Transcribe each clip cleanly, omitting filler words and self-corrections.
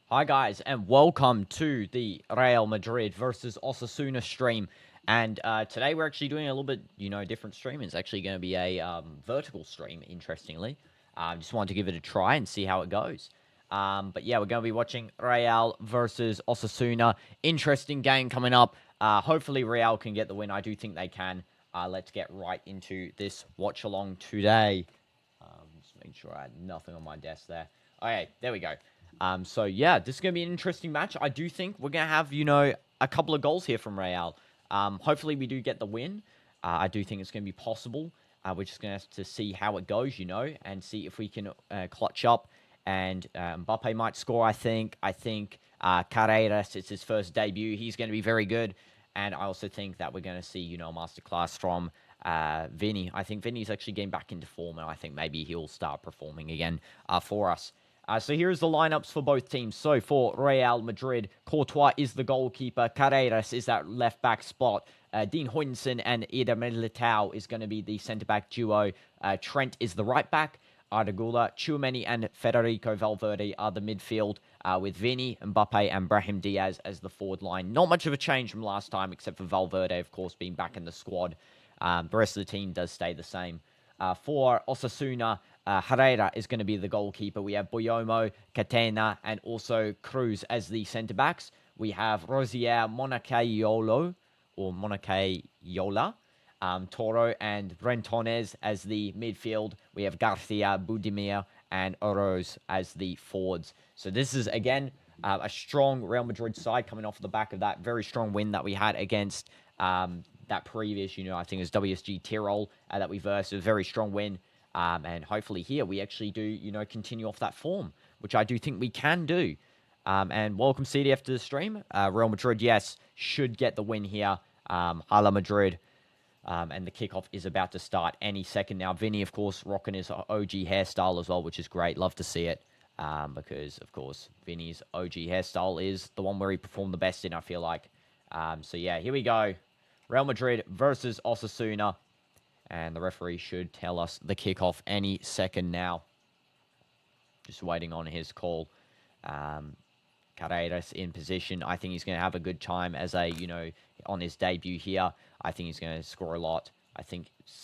Hi guys, and welcome to the Real Madrid versus Osasuna stream. And today we're actually doing a little bit, different stream. It's actually going to be a vertical stream, interestingly. Just wanted to give it a try and see how it goes. But yeah, we're going to be watching Real versus Osasuna. Interesting game coming up. Hopefully Real can get the win. I do think they can. Let's get right into this watch along today. Just make sure I had nothing on my desk there. Okay, there we go. So yeah, this is going to be an interesting match. I do think we're going to have, a couple of goals here from Real. Hopefully we do get the win. I do think it's going to be possible. We're just going to have to see how it goes, and see if we can clutch up. And Mbappe might score, I think. I think Carreras, it's his first debut. He's going to be very good. And I also think that we're going to see, a masterclass from Vinny. I think Vinny's actually getting back into form, and I think maybe he'll start performing again for us. So here's the lineups for both teams. So for Real Madrid, Courtois is the goalkeeper. Carreras is that left-back spot. Dean Huijsen and Eder Militao is going to be the centre-back duo. Trent is the right-back. Arda Güler, Tchouaméni, and Federico Valverde are the midfield, with Vini, Mbappe, and Brahim Diaz as the forward line. Not much of a change from last time, except for Valverde, of course, being back in the squad. The rest of the team does stay the same. For Osasuna, Herrera is going to be the goalkeeper. We have Boyomo, Catena, and also Cruz as the centre-backs. We have Rosier, Monacaiolo, or Monacaiola, Toro, and Rentones as the midfield. We have Garcia, Budimir, and Oroz as the forwards. So this is, again, a strong Real Madrid side coming off the back of that very strong win that we had against that previous, I think it was WSG Tirol that we versed. A very strong win. And hopefully here we actually do, continue off that form, which I do think we can do. And welcome CDF to the stream. Real Madrid, yes, should get the win here. Hala Madrid. And the kickoff is about to start any second now. Vinny, of course, rocking his OG hairstyle as well, which is great. Love to see it. Because, of course, Vinny's OG hairstyle is the one where he performed the best in, I feel like. So, yeah, here we go. Real Madrid versus Osasuna. And the referee should tell us the kickoff any second now. Just waiting on his call. Carreras in position. I think he's going to have a good time as on his debut here. I think he's going to score a lot.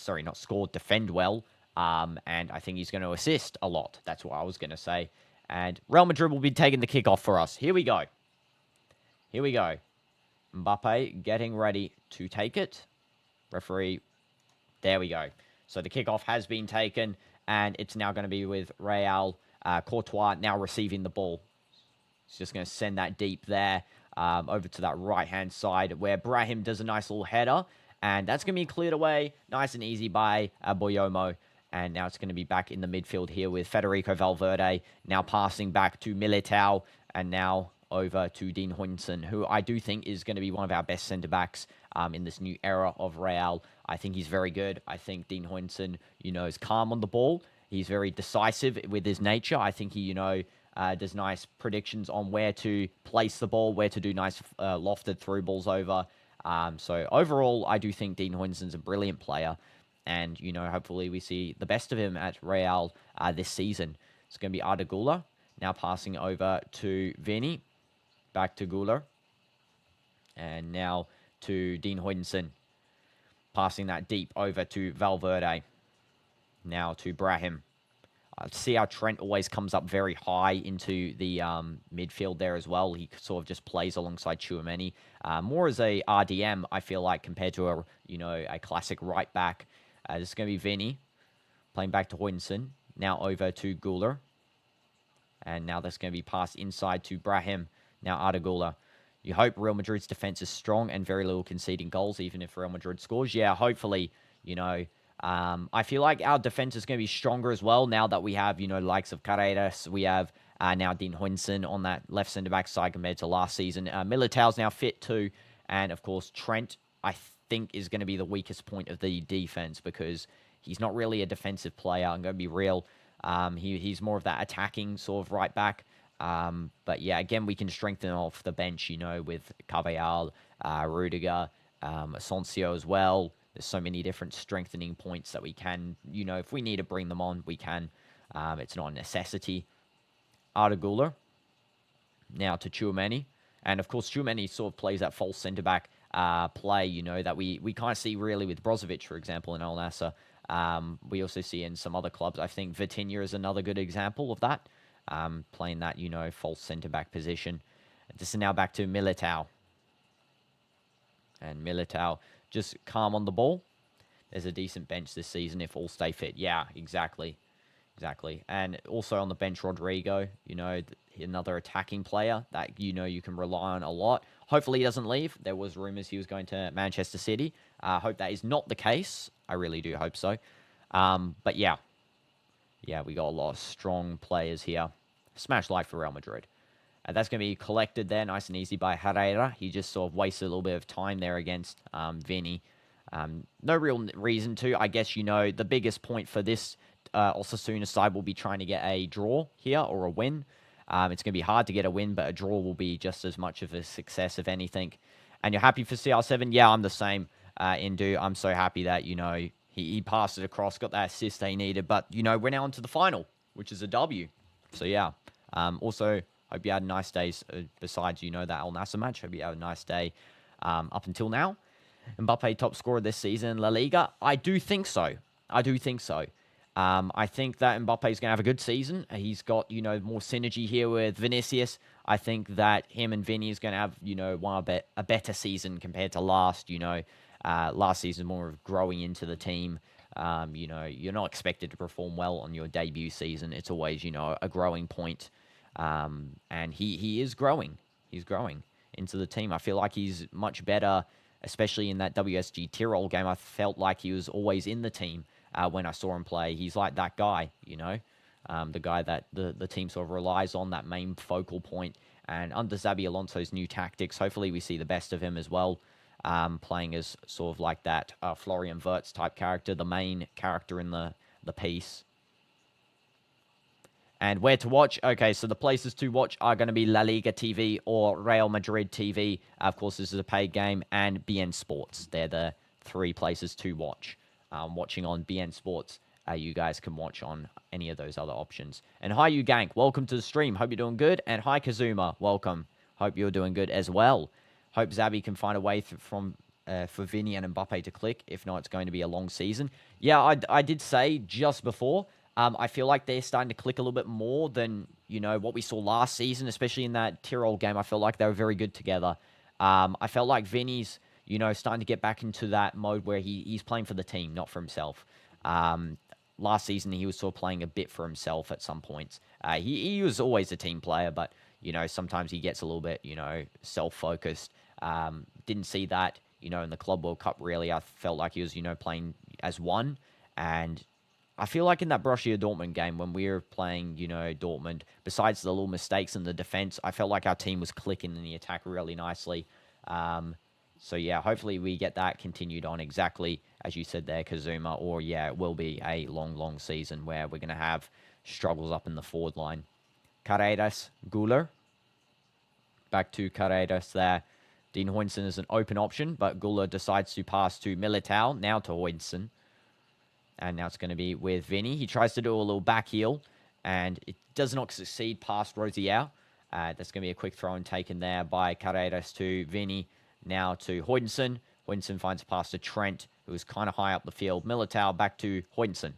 Not score, defend well. And I think he's going to assist a lot. That's what I was going to say. And Real Madrid will be taking the kickoff for us. Here we go. Here we go. Mbappe getting ready to take it. Referee. There we go. So the kickoff has been taken, and it's now going to be with Real. Courtois now receiving the ball. He's just going to send that deep there over to that right-hand side where Brahim does a nice little header, and that's going to be cleared away nice and easy by Boyomo. And now it's going to be back in the midfield here with Federico Valverde, now passing back to Militao, and now over to Dean Huijsen, who I do think is going to be one of our best centre-backs in this new era of Real. I think he's very good. I think Dean Huijsen, is calm on the ball. He's very decisive with his nature. I think he, does nice predictions on where to place the ball, where to do nice lofted through balls over. So overall, I do think Dean Huijsen's a brilliant player. And, hopefully we see the best of him at Real this season. It's going to be Arda Güler. Now passing over to Vinny. Back to Güler. And now to Dean Huijsen. Passing that deep over to Valverde. Now to Brahim. See how Trent always comes up very high into the midfield there as well. He sort of just plays alongside Tchouaméni. More as a RDM, I feel like, compared to a classic right back. This is going to be Vinny. Playing back to Huijsen. Now over to Güler. And now that's going to be passed inside to Brahim. Now Arda Güler. You hope Real Madrid's defense is strong and very little conceding goals, even if Real Madrid scores. Yeah, hopefully, I feel like our defense is going to be stronger as well now that we have, likes of Carreras. We have now Dean Huijsen on that left centre-back side compared to last season. Militao's now fit too. And, of course, Trent, I think, is going to be the weakest point of the defense because he's not really a defensive player. I'm going to be real. He's more of that attacking sort of right back. But yeah, again, we can strengthen off the bench, with Carvajal, Rudiger, Asensio as well. There's so many different strengthening points that we can, if we need to bring them on, we can. It's not a necessity. Arda Güler. now to Tchouaméni. And, of course, Tchouaméni sort of plays that false centre-back play, that we kind of see really with Brozovic, for example, in Al Nassr. We also see in some other clubs. I think Vitinha is another good example of that, playing that, false centre-back position. This is now back to Militao. And Militao just calm on the ball. There's a decent bench this season if all stay fit. Yeah, exactly. And also on the bench, Rodrigo, another attacking player that, you can rely on a lot. Hopefully he doesn't leave. There was rumours he was going to Manchester City. I hope that is not the case. I really do hope so. But yeah, we got a lot of strong players here. Smash like for Real Madrid. That's going to be collected there nice and easy by Herrera. He just sort of wasted a little bit of time there against Vinny. No real reason to. I guess, the biggest point for this Osasuna side will be trying to get a draw here or a win. It's going to be hard to get a win, but a draw will be just as much of a success, if anything. And you're happy for CR7? Yeah, I'm the same, Indu. I'm so happy that, he passed it across, got that assist they needed. But, we're now into the final, which is a W. So, yeah. Also, hope you had nice days besides, that Al Nassr match. Hope you had a nice day up until now. Mbappe top scorer this season in La Liga? I do think so. I think that Mbappe is going to have a good season. He's got, more synergy here with Vinicius. I think that him and Vinny is going to have, a better season compared to last. Last season more of growing into the team. You're not expected to perform well on your debut season. It's always, a growing point. And he is growing. He's growing into the team. I feel like he's much better, especially in that WSG Tirol game. I felt like he was always in the team when I saw him play. He's like that guy, the guy that the team sort of relies on, that main focal point. And under Xabi Alonso's new tactics, hopefully we see the best of him as well, playing as sort of like that Florian Wirtz type character, the main character in the piece. And where to watch? Okay, so the places to watch are going to be La Liga TV or Real Madrid TV. Of course, this is a paid game, and BN Sports. They're the three places to watch. Watching on BN Sports, you guys can watch on any of those other options. And hi, you Gank. Welcome to the stream. Hope you're doing good. And hi, Kazuma. Welcome. Hope you're doing good as well. Hope Xabi can find a way for Vinny and Mbappe to click. If not, it's going to be a long season. Yeah, I did say just before, I feel like they're starting to click a little bit more than, what we saw last season, especially in that Tirol game. I felt like they were very good together. I felt like Vinny's, starting to get back into that mode where he's playing for the team, not for himself. Last season, he was sort of playing a bit for himself at some points. He was always a team player, but, sometimes he gets a little bit, self-focused. Didn't see that, in the Club World Cup, really. I felt like he was, playing as one. And I feel like in that Borussia Dortmund game, when we were playing, Dortmund, besides the little mistakes in the defense, I felt like our team was clicking in the attack really nicely. So, yeah, hopefully we get that continued on exactly as you said there, Kazuma, or, yeah, it will be a long, long season where we're going to have struggles up in the forward line. Carreras, Guler. Back to Carreras there. Dean Huijsen is an open option, but Guler decides to pass to Militao, now to Huijsen. And now it's going to be with Vinny. He tries to do a little back heel, and it does not succeed past Rosier. That's going to be a quick throw and taken there by Carreras to Vinny. Now to Huijsen. Huijsen finds a pass to Trent, who was kind of high up the field. Militao back to Huijsen.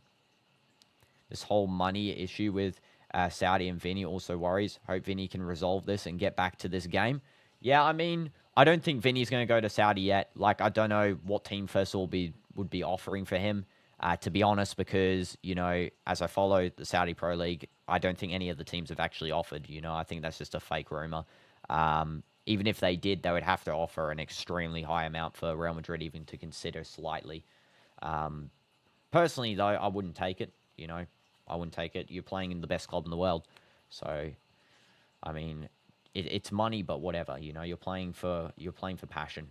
This whole money issue with Saudi and Vinny also worries. Hope Vinny can resolve this and get back to this game. Yeah, I mean, I don't think Vinny's going to go to Saudi yet. Like, I don't know what team first would be offering for him. To be honest, because, as I follow the Saudi Pro League, I don't think any of the teams have actually offered. I think that's just a fake rumor. Even if they did, they would have to offer an extremely high amount for Real Madrid even to consider slightly. Personally, though, I wouldn't take it. I wouldn't take it. You're playing in the best club in the world. So, I mean, it's money, but whatever. You're playing for passion.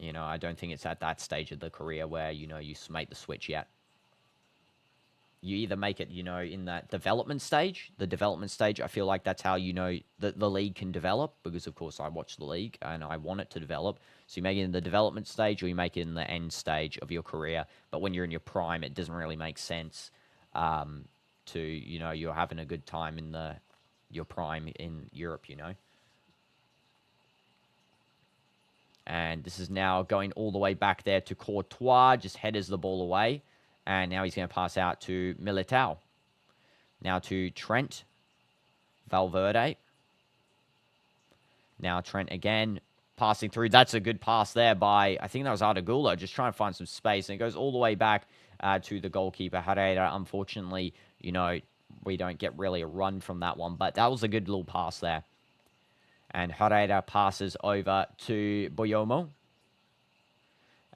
I don't think it's at that stage of the career where, you make the switch yet. You either make it, in that development stage. The development stage, I feel like that's how, the league can develop. Because, of course, I watch the league and I want it to develop. So you make it in the development stage or you make it in the end stage of your career. But when you're in your prime, it doesn't really make sense to, you're having a good time in the your prime in Europe, you know. And this is now going all the way back there to Courtois, just headers the ball away. And now he's going to pass out to Militao. Now to Trent. Valverde. Now Trent again, passing through. That's a good pass there by, I think that was Ardagulo, just trying to find some space. And it goes all the way back to the goalkeeper, Herrera. Unfortunately, you know, we don't get really a run from that one. But that was a good little pass there. And Herrera passes over to Boyomo.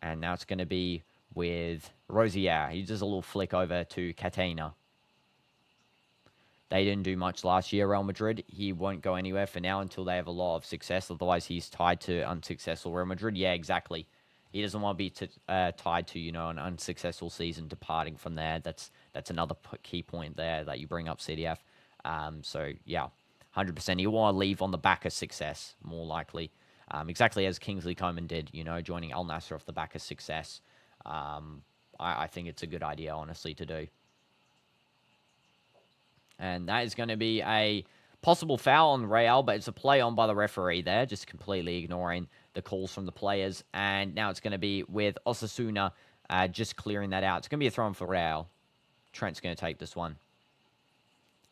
And now it's going to be with Rosier. He does a little flick over to Catena. They didn't do much last year, Real Madrid. He won't go anywhere for now until they have a lot of success. Otherwise, he's tied to unsuccessful Real Madrid. Yeah, exactly. He doesn't want to be tied to, you know, an unsuccessful season departing from there. That's another key point there that you bring up, CDF. So, yeah, 100%. He'll want to leave on the back of success, more likely. Exactly as Kingsley Coman did, you know, joining Al Nassr off the back of success. I think it's a good idea, honestly, to do. And that is going to be a possible foul on Real, but it's a play on by the referee there, just completely ignoring the calls from the players. And now it's going to be with Osasuna just clearing that out. It's going to be a throw-in for Real. Trent's going to take this one.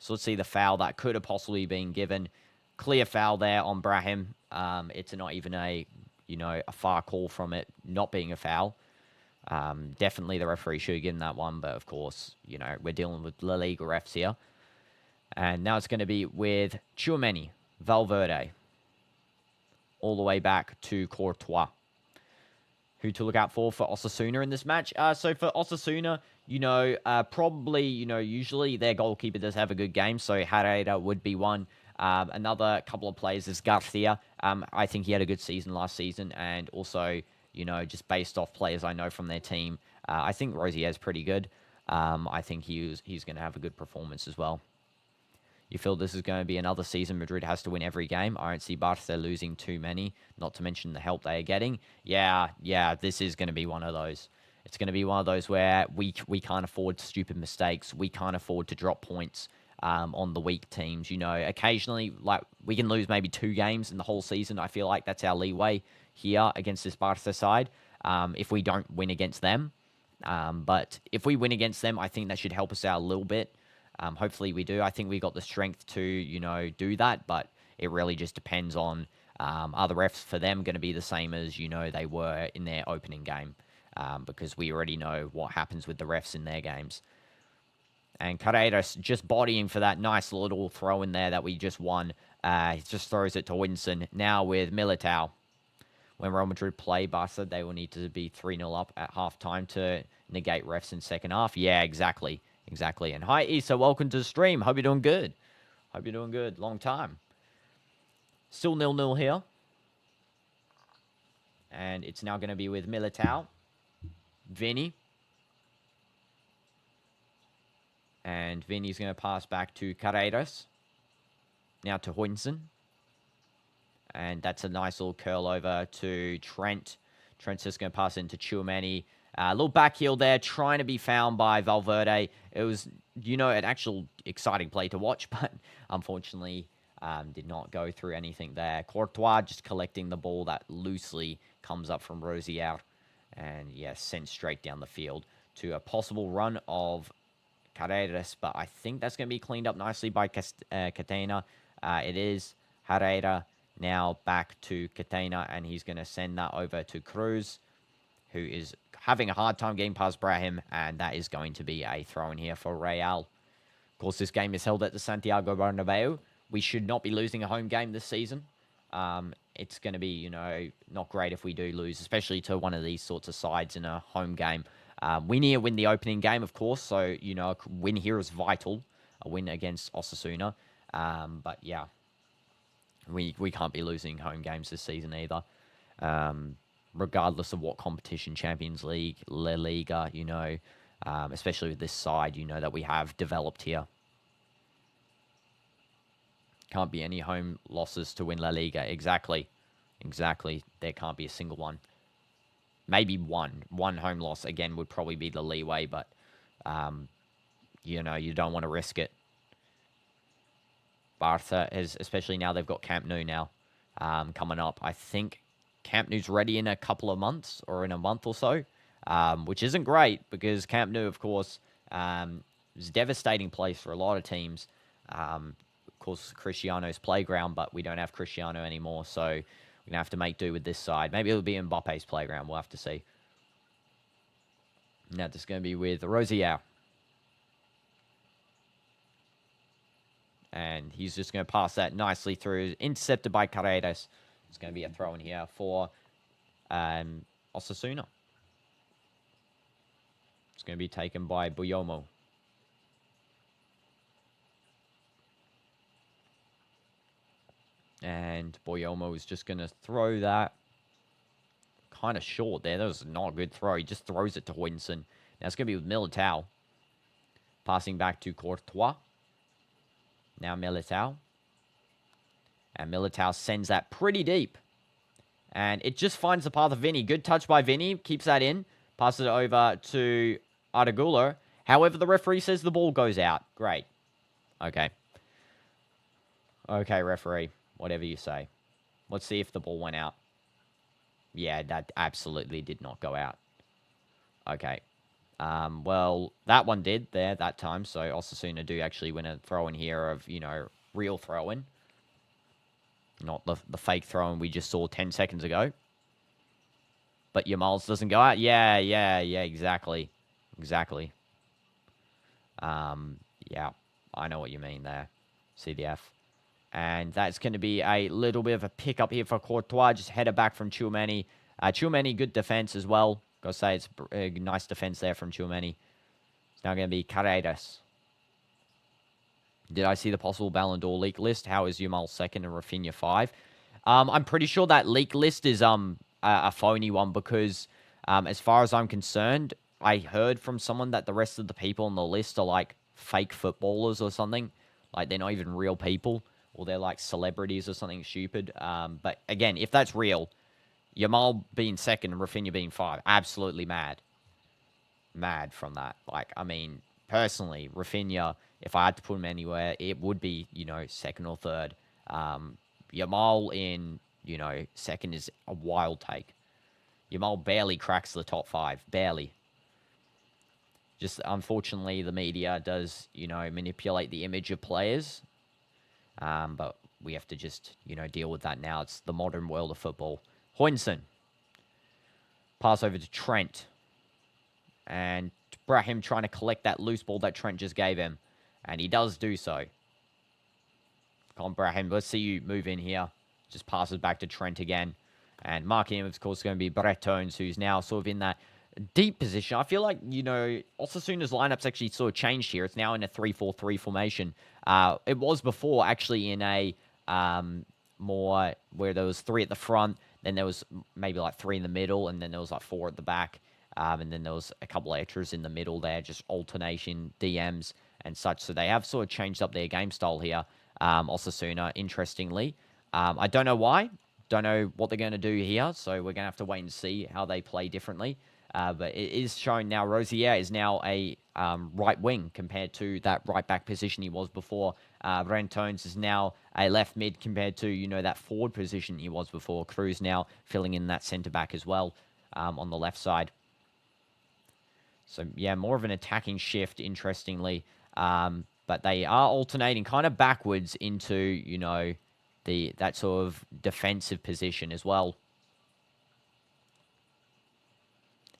So let's see the foul that could have possibly been given. Clear foul there on Brahim. It's not even a far call from it not being a foul. Definitely the referee should have given that one, but of course, you know, we're dealing with La Liga refs here. And now it's going to be with Tchouaméni, Valverde, all the way back to Courtois. Who to look out for Osasuna in this match? So for Osasuna, you know, probably, you know, usually their goalkeeper does have a good game, so Herrera would be one. Another couple of players is Garcia. I think he had a good season last season, and also, you know, just based off players I know from their team, I think Rosier's pretty good. I think he's going to have a good performance as well. You feel this is going to be another season Madrid has to win every game? I don't see Barca losing too many, not to mention the help they are getting. Yeah, this is going to be one of those. It's going to be one of those where we can't afford stupid mistakes. We can't afford to drop points on the weak teams. You know, occasionally, like, we can lose maybe 2 games in the whole season. I feel like that's our leeway here against this Barca side if we don't win against them. But if we win against them, I think that should help us out a little bit. Hopefully we do. I think we got the strength to, you know, do that, but it really just depends on are the refs for them going to be the same as, you know, they were in their opening game, because we already know what happens with the refs in their games. And Carreras just bodying for that nice little throw in there that we just won. He just throws it to Winston. Now with Militao. When Real Madrid play Barca, they will need to be 3-0 up at halftime to negate refs in second half. Yeah, exactly. Exactly. And hi, Issa. Welcome to the stream. Hope you're doing good. Hope you're doing good. Long time. Still 0-0 here. And it's now going to be with Militao. Vinny. And Vinny's going to pass back to Carreras. Now to Huijsen. And that's a nice little curl over to Trent. Trent's just going to pass into Tchouaméni. A little back heel there, trying to be found by Valverde. It was, you know, an actual exciting play to watch, but unfortunately did not go through anything there. Courtois just collecting the ball that loosely comes up from Rosier. And, yeah, sent straight down the field to a possible run of Carreras. But I think that's going to be cleaned up nicely by Catena. It is Herrera now back to Catena, and he's going to send that over to Cruz, who is having a hard time getting past Brahim, and that is going to be a throw in here for Real. Of course, this game is held at the Santiago Bernabeu. We should not be losing a home game this season. It's going to be, you know, not great if we do lose, especially to one of these sorts of sides in a home game. We need to win the opening game, of course, so, you know, a win here is vital, a win against Osasuna. But, yeah, we can't be losing home games this season either. Regardless of what competition, Champions League, La Liga, you know, especially with this side, you know, that we have developed here. Can't be any home losses to win La Liga. Exactly. There can't be a single one. Maybe one home loss, again, would probably be the leeway, but, you know, you don't want to risk it. Barca is, especially now they've got Camp Nou now coming up. I think Camp Nou's ready in a couple of months or in a month or so, which isn't great because Camp Nou, of course, is a devastating place for a lot of teams. Of course, Cristiano's playground, but we don't have Cristiano anymore, so we're going to have to make do with this side. Maybe it'll be Mbappe's playground. We'll have to see. Now, this is going to be with Rosier. And he's just going to pass that nicely through. Intercepted by Carreras. It's going to be a throw in here for Osasuna. It's going to be taken by Buyomo. And Buyomo is just going to throw that kind of short there. That was not a good throw. He just throws it to Huynsson. Now it's going to be with Militao. Passing back to Courtois. Now Militao. And Militao sends that pretty deep. And it just finds the path of Vinny. Good touch by Vinny. Keeps that in. Passes it over to Artegulo. However, the referee says the ball goes out. Great. Okay. Okay, referee. Whatever you say. Let's see if the ball went out. Yeah, that absolutely did not go out. Okay. Well, that one did there that time. So Osasuna do actually win a throw-in here of, real throw-in. Not the fake throw-in we just saw 10 seconds ago. But Yamal's doesn't go out. Yeah, exactly. Exactly. Yeah, I know what you mean there. CDF. And that's going to be a little bit of a pickup here for Courtois. Just header back from Tchouameni. Tchouameni, good defense as well. Gotta say, it's a nice defense there from Tchouameni. It's now going to be Carreras. Did I see the possible Ballon d'Or leak list? How is Yamal second and Rafinha 5? I'm pretty sure that leak list is a phony one because as far as I'm concerned, I heard from someone that the rest of the people on the list are like fake footballers or something. Like they're not even real people. Or they're like celebrities or something stupid. But again, if that's real, Yamal being second and Rafinha being 5, absolutely mad. Mad from that. Like, I mean, personally, Rafinha, if I had to put him anywhere, it would be, second or third. Yamal in, second is a wild take. Yamal barely cracks the top 5. Barely. Just, unfortunately, the media does, manipulate the image of players. But we have to just, deal with that now. It's the modern world of football. Huynsson. Pass over to Trent. And Brahim trying to collect that loose ball that Trent just gave him. And he does do so. Come on, Brahim. Let's see you move in here. Just passes back to Trent again. And marking him, of course, is going to be Bretones, who's now sort of in that deep position. I feel like, Osasuna's lineup's actually sort of changed here. It's now in a 3-4-3 formation. It was before actually in a more where there was 3 at the front, then there was maybe like 3 in the middle, and then there was like 4 at the back, and then there was a couple of extras in the middle there, just alternation DMs and such. So they have sort of changed up their game style here, Osasuna, interestingly. I don't know why. Don't know what they're going to do here, so we're going to have to wait and see how they play differently. But it is showing now Rosier is now a right wing compared to that right back position he was before. Rentones is now a left mid compared to, that forward position he was before. Cruz now filling in that centre back as well on the left side. So, yeah, more of an attacking shift, interestingly. But they are alternating kind of backwards into, that sort of defensive position as well.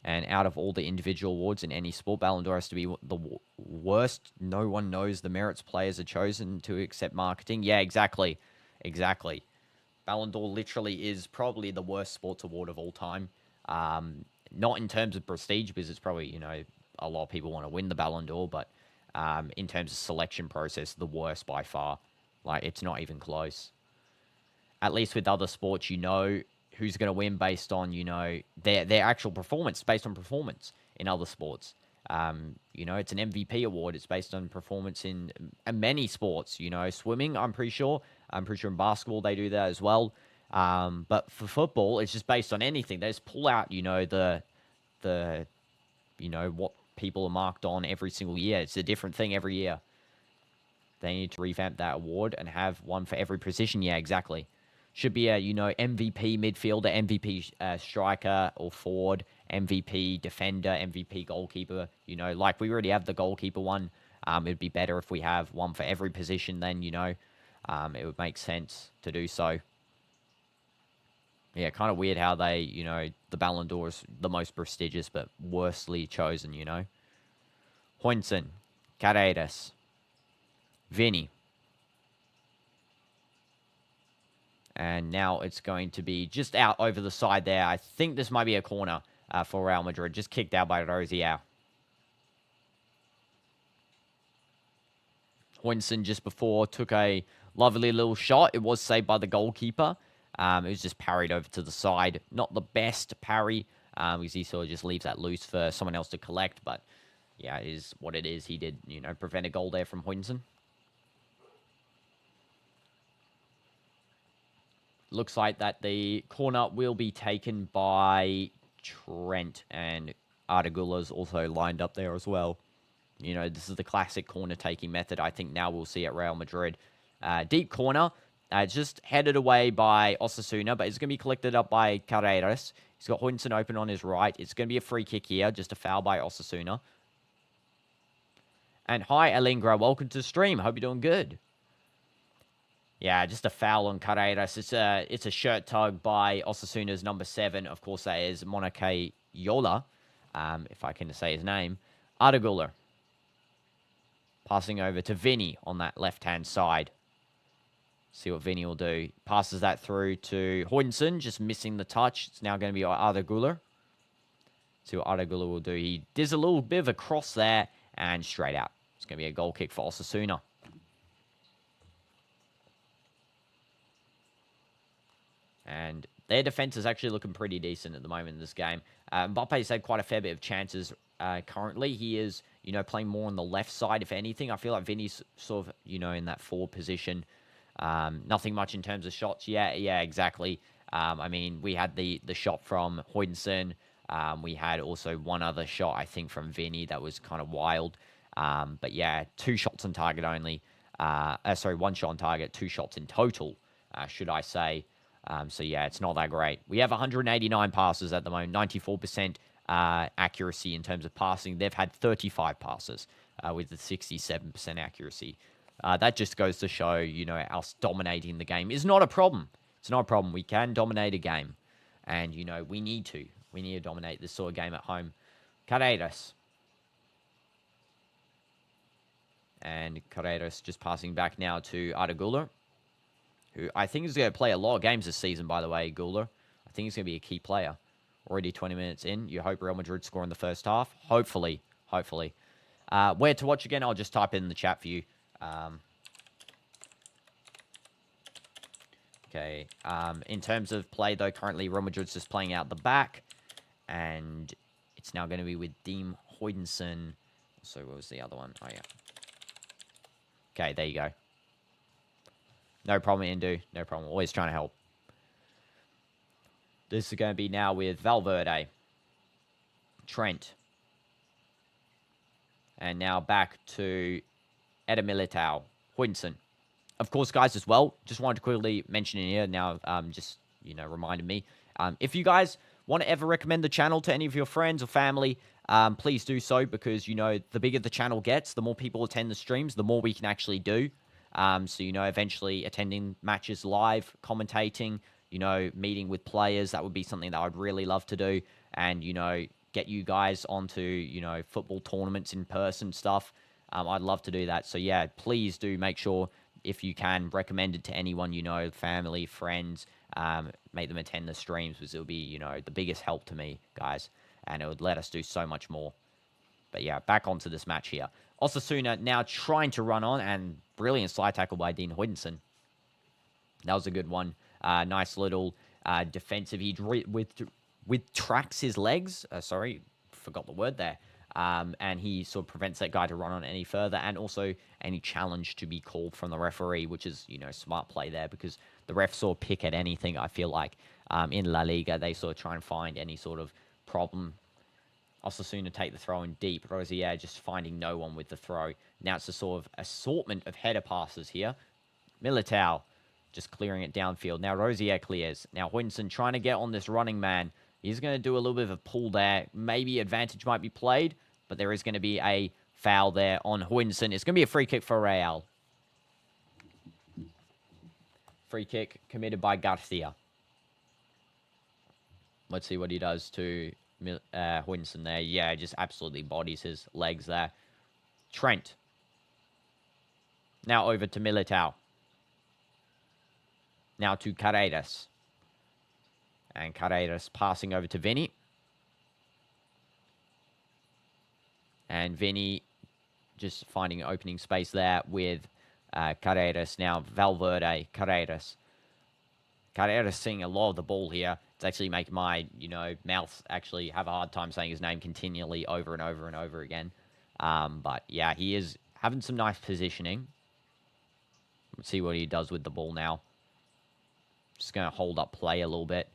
And out of all the individual awards in any sport, Ballon d'Or has to be the worst. No one knows the merits players are chosen to accept marketing. Yeah, exactly. Exactly. Ballon d'Or literally is probably the worst sports award of all time. Not in terms of prestige, because it's probably, a lot of people want to win the Ballon d'Or, but in terms of selection process, the worst by far. Like, it's not even close. At least with other sports, who's going to win based on, their actual performance, based on performance in other sports. It's an MVP award. It's based on performance in many sports, swimming, I'm pretty sure. I'm pretty sure in basketball they do that as well. But for football, it's just based on anything. They just pull out, what people are marked on every single year. It's a different thing every year. They need to revamp that award and have one for every position. Yeah, exactly. Should be a, MVP midfielder, MVP striker or forward, MVP defender, MVP goalkeeper. Like we already have the goalkeeper one. It would be better if we have one for every position then, it would make sense to do so. Yeah, kind of weird how they, the Ballon d'Or is the most prestigious but worstly chosen, Hoinson, Carreras, Vinny. And now it's going to be just out over the side there. I think this might be a corner for Real Madrid. Just kicked out by Rosier. Hoinson just before took a lovely little shot. It was saved by the goalkeeper. It was just parried over to the side. Not the best parry, because he sort of just leaves that loose for someone else to collect. But, yeah, it is what it is. He did, prevent a goal there from Hoinson. Looks like that the corner will be taken by Trent, and Ardagula's also lined up there as well. This is the classic corner-taking method I think now we'll see at Real Madrid. Deep corner, just headed away by Osasuna, but it's going to be collected up by Carreras. He's got Hoinson open on his right. It's going to be a free kick here, just a foul by Osasuna. And hi, Alingra, welcome to the stream. Hope you're doing good. Yeah, just a foul on Carreras. It's a shirt tug by Osasuna's number 7. Of course, that is Monake Yola, if I can say his name. Ardagula. Passing over to Vinny on that left-hand side. See what Vinny will do. Passes that through to Hoinson, just missing the touch. It's now going to be Ardagula. See what Ardagula will do. He does a little bit of a cross there and straight out. It's going to be a goal kick for Osasuna. And their defense is actually looking pretty decent at the moment in this game. Mbappe's had quite a fair bit of chances currently. He is, playing more on the left side, if anything. I feel like Vinny's sort of, in that forward position. Nothing much in terms of shots. Yeah, exactly. I mean, we had the shot from Hoinson. We had also one other shot, I think, from Vinny that was kind of wild. But yeah, 2 shots on target only. 1 shot on target, 2 shots in total, should I say. So yeah, it's not that great. We have 189 passes at the moment, 94% accuracy in terms of passing. They've had 35 passes with the 67% accuracy. That just goes to show, us dominating the game is not a problem. It's not a problem. We can dominate a game. And, we need to. We need to dominate this sort of game at home. Carreras. And Carreras just passing back now to Ardagula, who I think is going to play a lot of games this season, by the way, Gula. I think he's going to be a key player. Already 20 minutes in. You hope Real Madrid score in the first half. Hopefully. Where to watch again, I'll just type it in the chat for you. Okay. In terms of play, though, currently Real Madrid's just playing out the back. And it's now going to be with Dean Hoinson. So what was the other one? Oh, yeah. Okay, there you go. No problem, Indu. No problem. Always trying to help. This is going to be now with Valverde. Trent. And now back to Eder Militao. Hoinson. Of course, guys, as well, just wanted to quickly mention in here now, reminded me. If you guys want to ever recommend the channel to any of your friends or family, please do so, because, the bigger the channel gets, the more people attend the streams, the more we can actually do. So, eventually attending matches live, commentating, meeting with players, that would be something that I'd really love to do. And, get you guys onto, football tournaments in person stuff. I'd love to do that. So, yeah, please do make sure, if you can, recommend it to anyone, family, friends, make them attend the streams, because it'll be, the biggest help to me, guys. And it would let us do so much more. But, yeah, back onto this match here. Osasuna now trying to run on, and brilliant slide tackle by Dean Hoinson. That was a good one. Nice little defensive. He with tracks his legs. Sorry, forgot the word there. And he sort of prevents that guy to run on any further, and also any challenge to be called from the referee, which is, smart play there, because the refs sort of pick at anything, I feel like. In La Liga, they sort of try and find any sort of problem Osasuna take the throw in deep. Rosier just finding no one with the throw. Now it's a sort of assortment of header passes here. Militao just clearing it downfield. Now Rosier clears. Now Huijsen trying to get on this running man. He's going to do a little bit of a pull there. Maybe advantage might be played, but there is going to be a foul there on Huijsen. It's going to be a free kick for Real. Free kick committed by Garcia. Let's see what he does to Huijsen there. Yeah, just absolutely bodies his legs there. Trent. Now over to Militao. Now to Carreras. And Carreras passing over to Vinny. And Vinny just finding opening space there with Carreras. Now Valverde, Carreras. Carreras seeing a lot of the ball here. It's actually making my, mouth actually have a hard time saying his name continually over and over and over again. But yeah, he is having some nice positioning. Let's see what he does with the ball now. Just going to hold up play a little bit.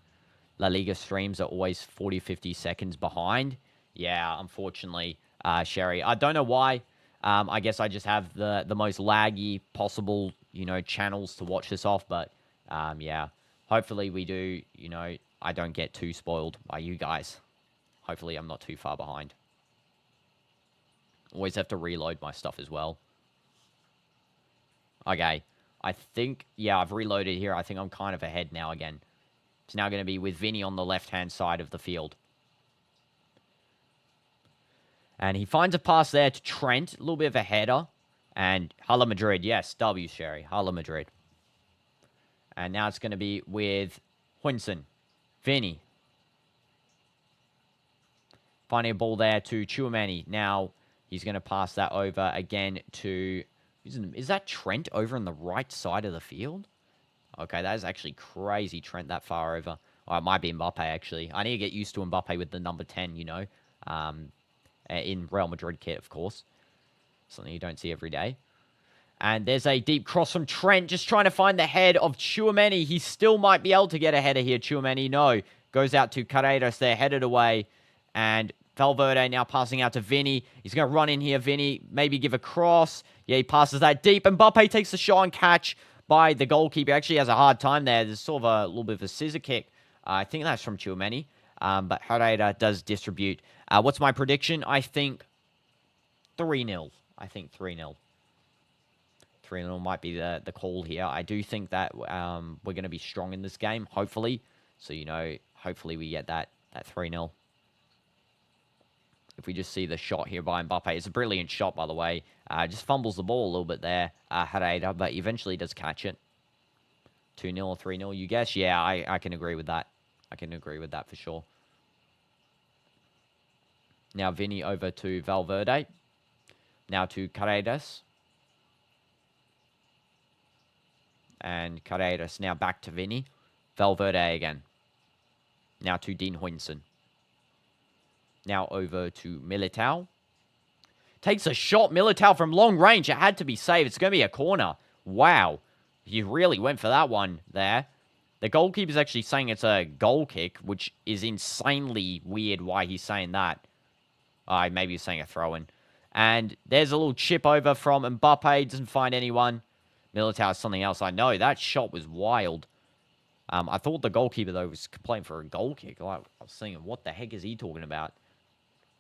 La Liga streams are always 40, 50 seconds behind. Yeah, unfortunately, Sherry. I don't know why. I guess I just have the most laggy possible, channels to watch this off. But, yeah, hopefully we do, I don't get too spoiled by you guys. Hopefully I'm not too far behind. Always have to reload my stuff as well. Okay. I think, yeah, I've reloaded here. I think I'm kind of ahead now again. It's now going to be with Vinny on the left-hand side of the field. And he finds a pass there to Trent. A little bit of a header. And Hala Madrid. Yes, W, Sherry. Hala Madrid. And now it's going to be with Huijsen. Vinny. Finding a ball there to Tchouaméni. Now he's going to pass that over again to... Is that Trent over on the right side of the field? Okay, that is actually crazy, Trent, that far over. Oh, it might be Mbappe, actually. I need to get used to Mbappe with the number 10, in Real Madrid kit, of course. Something you don't see every day. And there's a deep cross from Trent, just trying to find the head of Tchouaméni. He still might be able to get a header here, Tchouaméni. No, goes out to Carreras there, headed away. And Valverde now passing out to Vinny. He's going to run in here, Vinny. Maybe give a cross. Yeah, he passes that deep. Mbappe takes the shot and catch by the goalkeeper. Actually has a hard time there. There's sort of a little bit of a scissor kick. I think that's from Tchouaméni. But Herrera does distribute. What's my prediction? I think 3-0. I think 3-0. 3-0 might be the call here. I do think that we're going to be strong in this game, hopefully. So, hopefully we get that 3-0. If we just see the shot here by Mbappe. It's a brilliant shot, by the way. Just fumbles the ball a little bit there, Herrera, but eventually does catch it. 2-0 or 3-0, you guess? Yeah, I can agree with that. I can agree with that for sure. Now Vinny over to Valverde. Now to Carreras. And Carreras now back to Vinny. Valverde again. Now to Dean Huijsen. Now over to Militao. Takes a shot, Militao, from long range. It had to be saved. It's going to be a corner. Wow. He really went for that one there. The goalkeeper's actually saying it's a goal kick, which is insanely weird why he's saying that. Maybe he's saying a throw-in. And there's a little chip over from Mbappe. Doesn't find anyone. Militao is something else. I know. That shot was wild. I thought the goalkeeper, though, was complaining for a goal kick. I was thinking, what the heck is he talking about?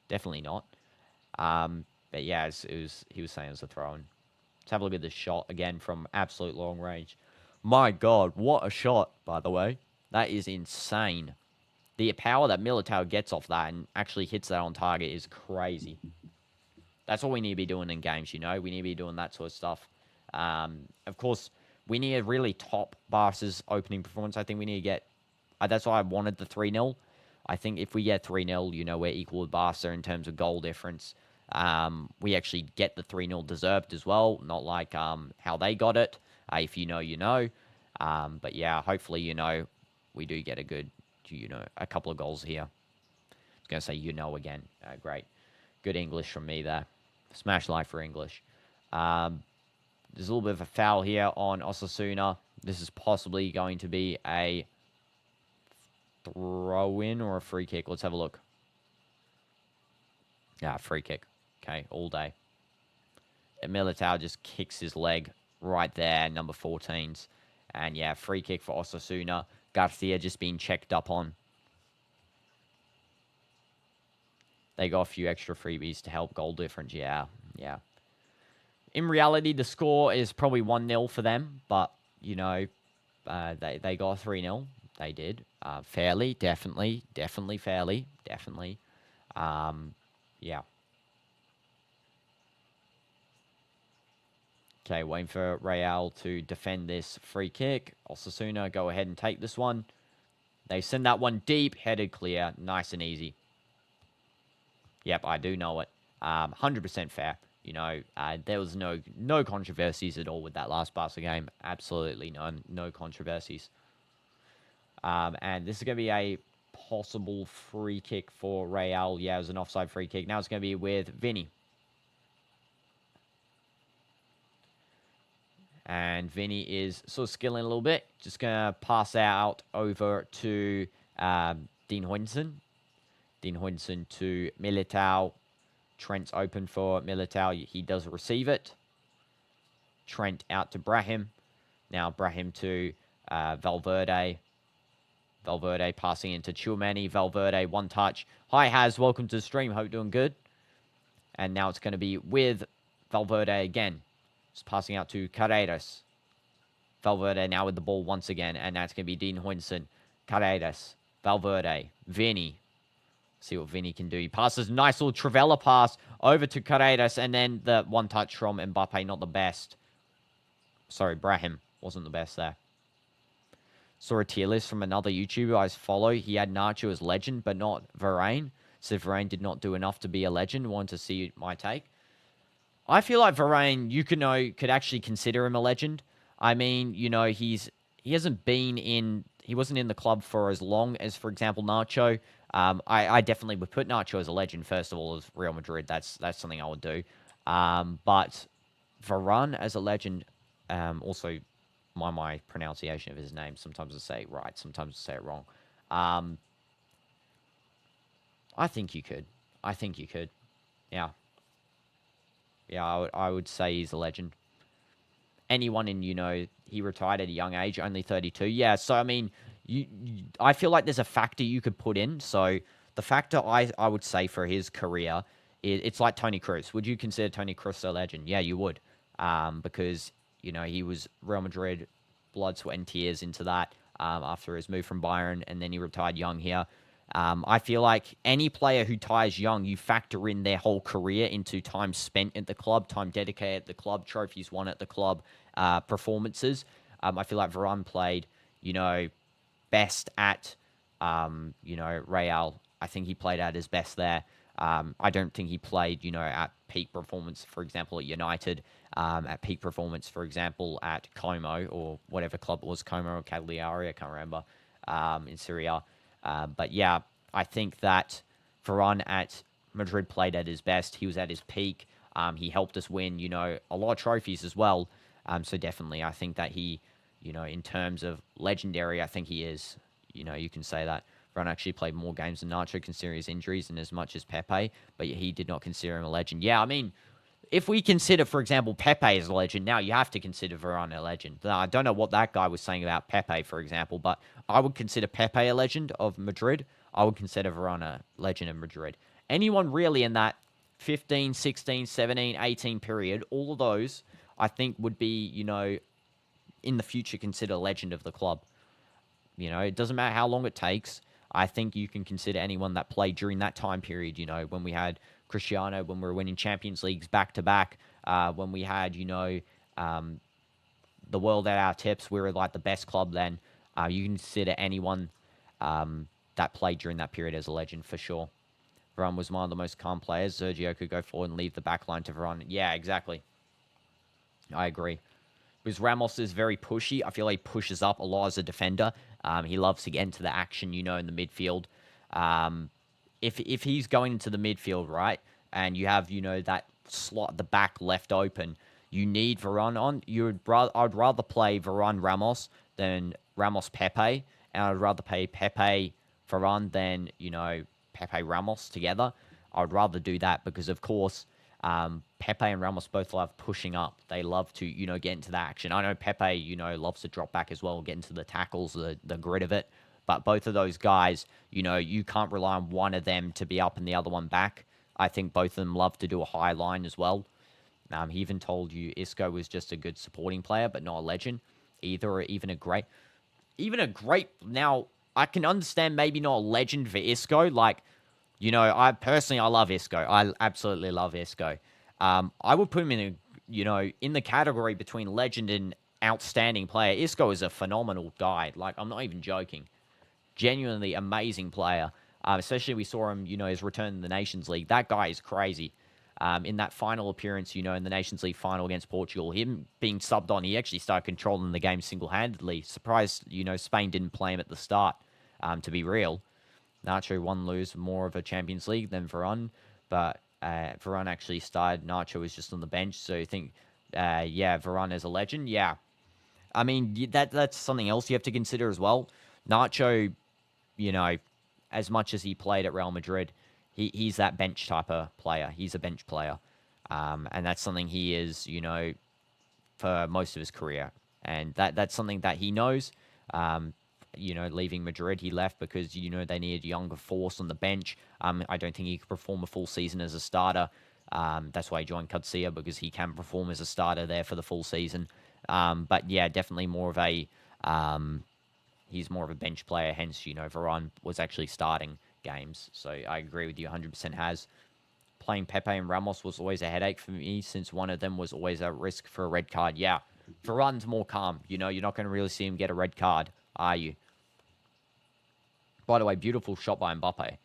Definitely not. But yeah, he was saying it was a throw-in. Let's have a look at this shot again from absolute long range. My God, what a shot, by the way. That is insane. The power that Militao gets off that and actually hits that on target is crazy. That's what we need to be doing in games, We need to be doing that sort of stuff. Of course, we need to really top Barca's opening performance. I think we need to get... that's why I wanted the 3-0. I think if we get 3-0, we're equal with Barca in terms of goal difference. We actually get the 3-0 deserved as well. Not like how they got it. If you know, you know. But yeah, hopefully, we do get a good, a couple of goals here. I was going to say, again. Great. Good English from me there. Smash life for English. There's a little bit of a foul here on Osasuna. This is possibly going to be a throw-in or a free kick. Let's have a look. Yeah, free kick. Okay, all day. And Militao just kicks his leg right there, number 14's. And yeah, free kick for Osasuna. Garcia just being checked up on. They got a few extra freebies to help goal difference. Yeah. In reality, the score is probably 1-0 for them, but, you know, they got 3-0. They did. Fairly, definitely fairly, definitely. Yeah. Okay, waiting for Real to defend this free kick. Osasuna, go ahead and take this one. They send that one deep, headed clear, nice and easy. Yep, I do know it. 100% fair. You know, there was no controversies at all with that last Barca game. Absolutely no controversies. And this is going to be a possible free kick for Real. Yeah, it was an offside free kick. Now it's going to be with Vinny. And Vinny is sort of skilling a little bit. Just going to pass out over to Dean Hodgson. Dean Hodgson to Militao. Trent's open for Militao. He does receive it. Trent out to Brahim. Now Brahim to Valverde. Valverde passing into Chouamani. Valverde, one touch. Hi, Haz. Welcome to the stream. Hope you're doing good. And now it's going to be with Valverde again. Just passing out to Carreras. Valverde now with the ball once again. And that's going to be Dean Hodgson. Carreras. Valverde. Vinny. See what Vinny can do. He passes a nice little Trivela pass over to Carreras. And then the one touch from Mbappe. Not the best. Sorry, Brahim wasn't the best there. Saw a tier list from another YouTuber I follow. He had Nacho as legend, but not Varane. So Varane did not do enough to be a legend. Wanted to see my take. I feel like Varane, you could actually consider him a legend. I mean, you know, he wasn't in the club for as long as, for example, Nacho. I definitely would put Nacho as a legend, first of all, as Real Madrid. That's something I would do. But Varane as a legend, also my pronunciation of his name. Sometimes I say it right, sometimes I say it wrong. I think you could. Yeah. Yeah, I would say he's a legend. Anyone he retired at a young age, only 32. Yeah, so I mean, I feel like there's a factor you could put in. So the factor I would say for his career, it's like Toni Kroos. Would you consider Toni Kroos a legend? Yeah, you would. Because, he was Real Madrid, blood, sweat, and tears into that after his move from Bayern, and then he retired young here. I feel like any player who retires young, you factor in their whole career into time spent at the club, time dedicated at the club, trophies won at the club, performances. I feel like Varane played, best at, Real. I think he played at his best there. I don't think he played, at peak performance, for example, at United, at peak performance, for example, at Como or whatever club it was, Como or Cagliari, I can't remember, in Serie A. But yeah, I think that Varane at Madrid played at his best. He was at his peak. He helped us win, a lot of trophies as well. So definitely, I think that he, in terms of legendary, I think he is. You can say that. Varane actually played more games than Nacho, considering his injuries, and as much as Pepe, but he did not consider him a legend. Yeah, I mean, if we consider, for example, Pepe as a legend, now you have to consider Varane a legend. I don't know what that guy was saying about Pepe, for example, but I would consider Pepe a legend of Madrid. I would consider Varane a legend of Madrid. Anyone really in that 15, 16, 17, 18 period, all of those, I think would be, in the future considered a legend of the club. It doesn't matter how long it takes. I think you can consider anyone that played during that time period, when we had Cristiano, when we were winning Champions Leagues back-to-back, when we had, the world at our tips, we were like the best club then. You can consider anyone that played during that period as a legend for sure. Varane was one of the most calm players. Sergio could go forward and leave the back line to Varane. Yeah, exactly. I agree. Because Ramos is very pushy. I feel like he pushes up a lot as a defender. He loves to get into the action, in the midfield. If he's going into the midfield, right, and you have, that slot, the back left open, you need Varane on. I'd rather play Varane Ramos than Ramos Pepe, and I'd rather play Pepe Varane than, Pepe Ramos together. I would rather do that because, of course, Pepe and Ramos both love pushing up. They love to, get into the action. I know Pepe, loves to drop back as well, get into the tackles, the grit of it. But both of those guys, you can't rely on one of them to be up and the other one back. I think both of them love to do a high line as well. He even told you Isco was just a good supporting player, but not a legend either, or even a great. Now, I can understand maybe not a legend for Isco. Like, I love Isco. I absolutely love Isco. I would put him in the category between legend and outstanding player. Isco is a phenomenal guy. Like, I'm not even joking. Genuinely amazing player. Especially we saw him, his return in the Nations League. That guy is crazy. In that final appearance, in the Nations League final against Portugal, him being subbed on, he actually started controlling the game single-handedly. Surprised, Spain didn't play him at the start, to be real. Nacho won lose more of a Champions League than Varane, but Varane actually started. Nacho was just on the bench, so you think, Varane is a legend? Yeah. I mean, that's something else you have to consider as well. Nacho, as much as he played at Real Madrid, he's that bench type of player. He's a bench player. And that's something he is, for most of his career. And that's something that he knows. Leaving Madrid, he left because, they needed younger force on the bench. I don't think he could perform a full season as a starter. That's why he joined Castilla, because he can perform as a starter there for the full season. But yeah, definitely more of a... he's more of a bench player, hence, Varane was actually starting games. So I agree with you 100% has. Playing Pepe and Ramos was always a headache for me, since one of them was always at risk for a red card. Yeah, Varane's more calm. You're not going to really see him get a red card, are you? By the way, beautiful shot by Mbappe.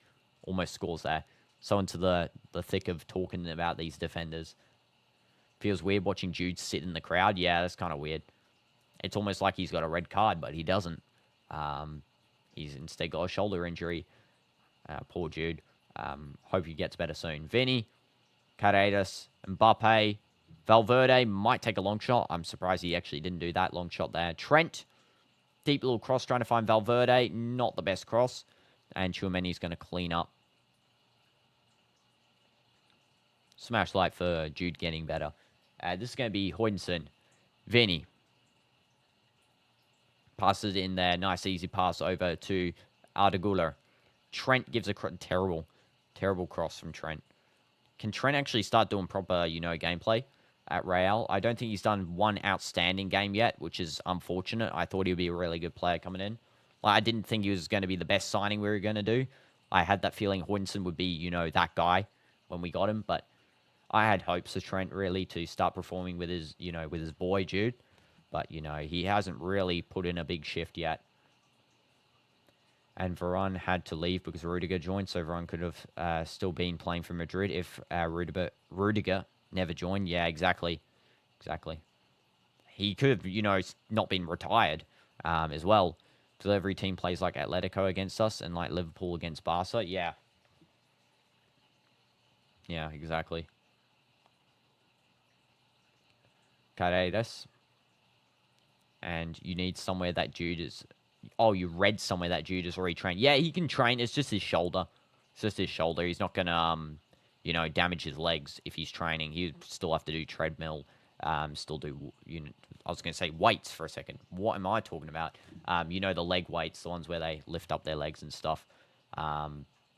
Almost scores there. So into the thick of talking about these defenders. Feels weird watching Jude sit in the crowd. Yeah, that's kind of weird. It's almost like he's got a red card, but he doesn't. He's instead got a shoulder injury. Poor Jude. Hope he gets better soon. Vinny, Carreras, Mbappe, Valverde might take a long shot. I'm surprised he actually didn't do that long shot there. Trent, deep little cross trying to find Valverde. Not the best cross. And Tchouameni's going to clean up. Smash light for Jude getting better. This is going to be Højlund. Vinny. Passes in there. Nice easy pass over to Arda Güler. Trent gives a terrible cross from Trent. Can Trent actually start doing proper, gameplay at Real? I don't think he's done one outstanding game yet, which is unfortunate. I thought he would be a really good player coming in. I didn't think he was going to be the best signing we were going to do. I had that feeling Højlund would be, that guy when we got him, but I had hopes of Trent really to start performing with his, with his boy Jude. But, he hasn't really put in a big shift yet. And Varane had to leave because Rudiger joined, so Varane could have still been playing for Madrid if Rudiger never joined. Yeah, exactly. He could have, not been retired as well. Because every team plays like Atletico against us and like Liverpool against Barca. Yeah. Yeah, exactly. Carreras. And you need somewhere that Jude is... Oh, you read somewhere that Jude is already trained. Yeah, he can train. It's just his shoulder. He's not going to, damage his legs if he's training. He'd still have to do treadmill. Still do, I was going to say weights for a second. What am I talking about? The leg weights, the ones where they lift up their legs and stuff. Just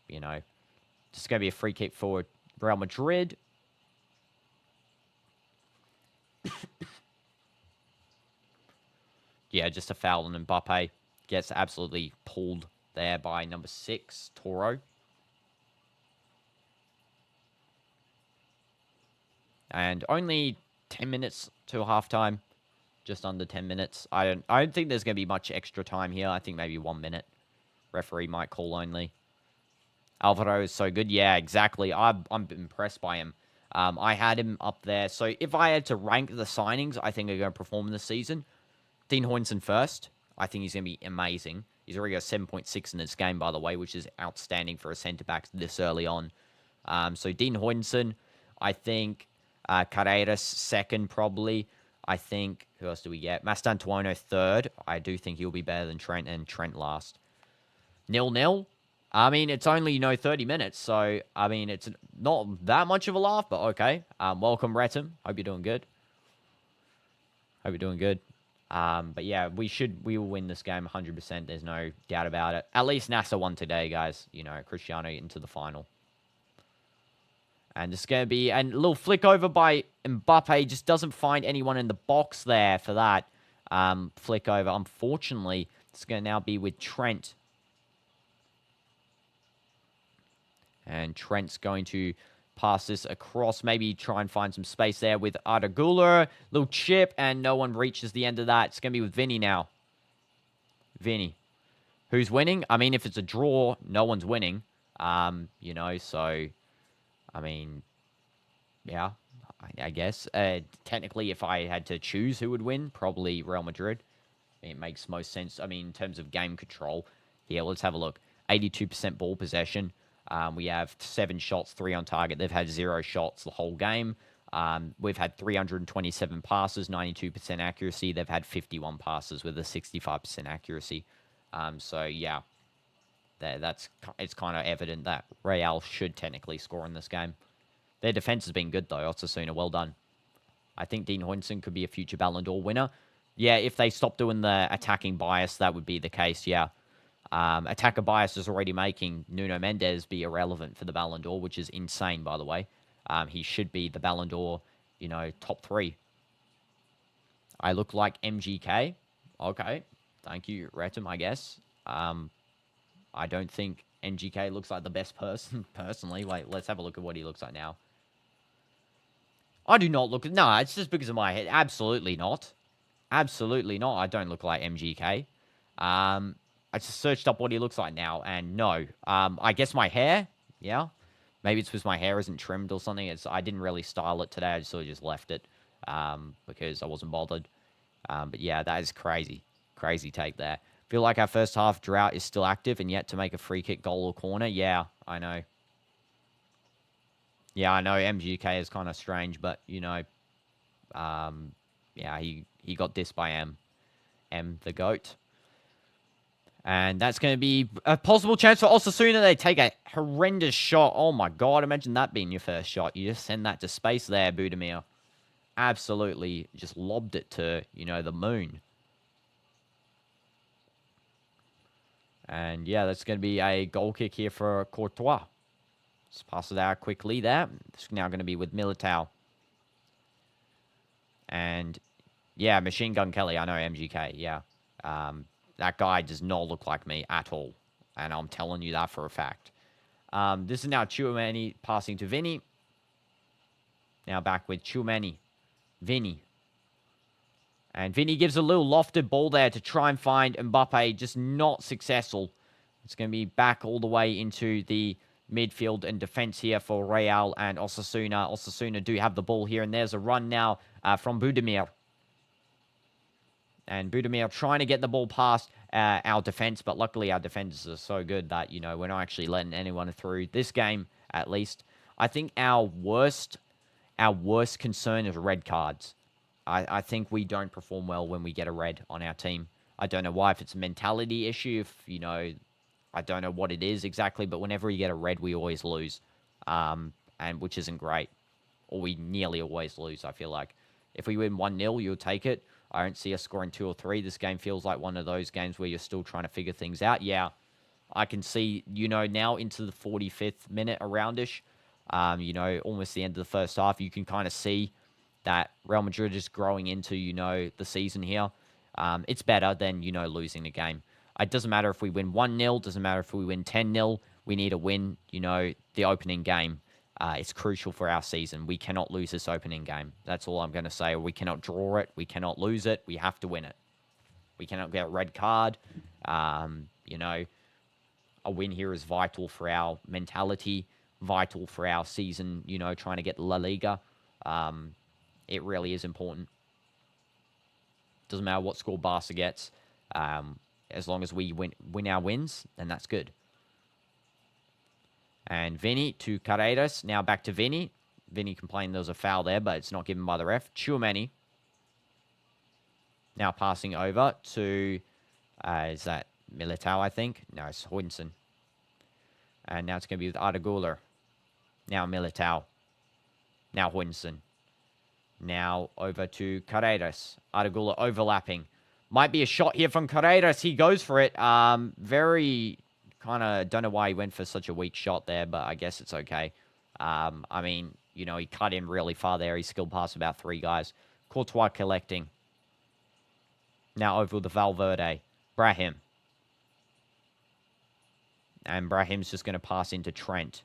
going to be a free kick for Real Madrid. Yeah, just a foul on Mbappe. Gets absolutely pulled there by number 6, Toro. And only 10 minutes to halftime. Just under 10 minutes. I don't think there's going to be much extra time here. I think maybe 1 minute. Referee might call only. Alvaro is so good. Yeah, exactly. I'm impressed by him. I had him up there. So if I had to rank the signings I think are going to perform this season, Dean Højlund first. I think he's going to be amazing. He's already got 7.6 in this game, by the way, which is outstanding for a centre-back this early on. So Dean Højlund, I think Carreras second, probably. I think, who else do we get? Mastantuono third. I do think he'll be better than Trent, and Trent last. 0-0. I mean, it's only, 30 minutes, so, I mean, it's not that much of a laugh, but okay. Welcome, Retum. Hope you're doing good. Hope you're doing good. But yeah, we will win this game 100%. There's no doubt about it. At least NASA won today, guys. Cristiano into the final. And it's going to be a little flick over by Mbappe. Just doesn't find anyone in the box there for that flick over. Unfortunately, it's going to now be with Trent. And Trent's going to pass this across. Maybe try and find some space there with Ardagula. Little chip, and no one reaches the end of that. It's going to be with Vinny now. Vinny. Who's winning? I mean, if it's a draw, no one's winning. So... I mean, yeah, I guess. Technically, if I had to choose who would win, probably Real Madrid. It makes most sense. I mean, in terms of game control. Here, let's have a look. 82% ball possession. We have 7 shots, 3 on target. They've had 0 shots the whole game. We've had 327 passes, 92% accuracy. They've had 51 passes with a 65% accuracy. So, yeah. It's kind of evident that Real should technically score in this game. Their defense has been good, though. Osasuna, well done. I think DinoDoomz could be a future Ballon d'Or winner. Yeah, if they stop doing the attacking bias, that would be the case, yeah. Attacker bias is already making Nuno Mendes be irrelevant for the Ballon d'Or, which is insane, by the way. He should be the Ballon d'Or, top 3. I look like MGK. Okay. Thank you, Retum, I guess. I don't think MGK looks like the best person, personally. Wait, let's have a look at what he looks like now. I do not look... No, it's just because of my head. Absolutely not. Absolutely not. I don't look like MGK. I just searched up what he looks like now, and no. I guess my hair? Yeah. Maybe it's because my hair isn't trimmed or something. I didn't really style it today. I just sort of just left it because I wasn't bothered. But yeah, that is crazy. Crazy take there. Feel like our first half drought is still active and yet to make a free kick, goal, or corner. Yeah, I know. Yeah, I know MGK is kind of strange, but, yeah, he got dissed by M, the GOAT. And that's going to be a possible chance for Osasuna. They take a horrendous shot. Oh, my God. Imagine that being your first shot. You just send that to space there, Budimir. Absolutely just lobbed it to, the moon. And, yeah, that's going to be a goal kick here for Courtois. Let's pass it out quickly there. It's now going to be with Militao. And, yeah, Machine Gun Kelly. I know MGK, yeah. That guy does not look like me at all. And I'm telling you that for a fact. This is now Tchouameni passing to Vinny. Now back with Tchouameni. Vinny. And Vinny gives a little lofted ball there to try and find Mbappe. Just not successful. It's going to be back all the way into the midfield and defense here for Real and Osasuna. Osasuna do have the ball here. And there's a run now from Budimir. And Budimir trying to get the ball past our defense. But luckily our defenders are so good that, we're not actually letting anyone through this game, at least. I think our worst concern is red cards. I think we don't perform well when we get a red on our team. I don't know why, if it's a mentality issue, if, I don't know what it is exactly, but whenever we get a red, we always lose, and which isn't great. Or we nearly always lose, I feel like. If we win 1-0, you'll take it. I don't see us scoring 2 or 3. This game feels like one of those games where you're still trying to figure things out. Yeah, I can see, now into the 45th minute around-ish, almost the end of the first half, you can kind of see that Real Madrid is growing into, the season here. It's better than, losing the game. It doesn't matter if we win 1-0. Doesn't matter if we win 10-0. We need to win, the opening game. It's crucial for our season. We cannot lose this opening game. That's all I'm going to say. We cannot draw it. We cannot lose it. We have to win it. We cannot get a red card. A win here is vital for our mentality, vital for our season, trying to get La Liga. It really is important. Doesn't matter what score Barca gets. As long as we win our wins, then that's good. And Vinny to Carreras. Now back to Vinny. Vinny complained there was a foul there, but it's not given by the ref. Tchouameni. Now passing over to... is that Militao, I think? No, it's Hoyinson. And now it's going to be with Arda Güler. Now Militao. Now Huijsen. Now over to Carreras. Arda Güler overlapping. Might be a shot here from Carreras. He goes for it. Very kind of don't know why he went for such a weak shot there, but I guess it's okay. I mean, you know, he cut in really far there. He skilled past about 3 guys. Courtois collecting. Now over the Valverde. Brahim. And Brahim's just going to pass into Trent.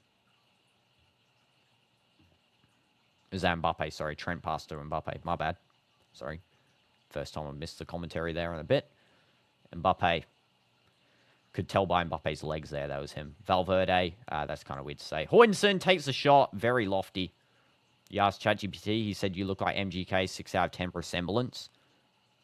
Is that Mbappe? Sorry, Trent passed to Mbappe. My bad. Sorry. First time I missed the commentary there in a bit. Mbappe. Could tell by Mbappe's legs there. That was him. Valverde. That's kind of weird to say. Huijsen takes a shot. Very lofty. You asked ChatGPT. He said you look like MGK 6 out of 10 resemblance.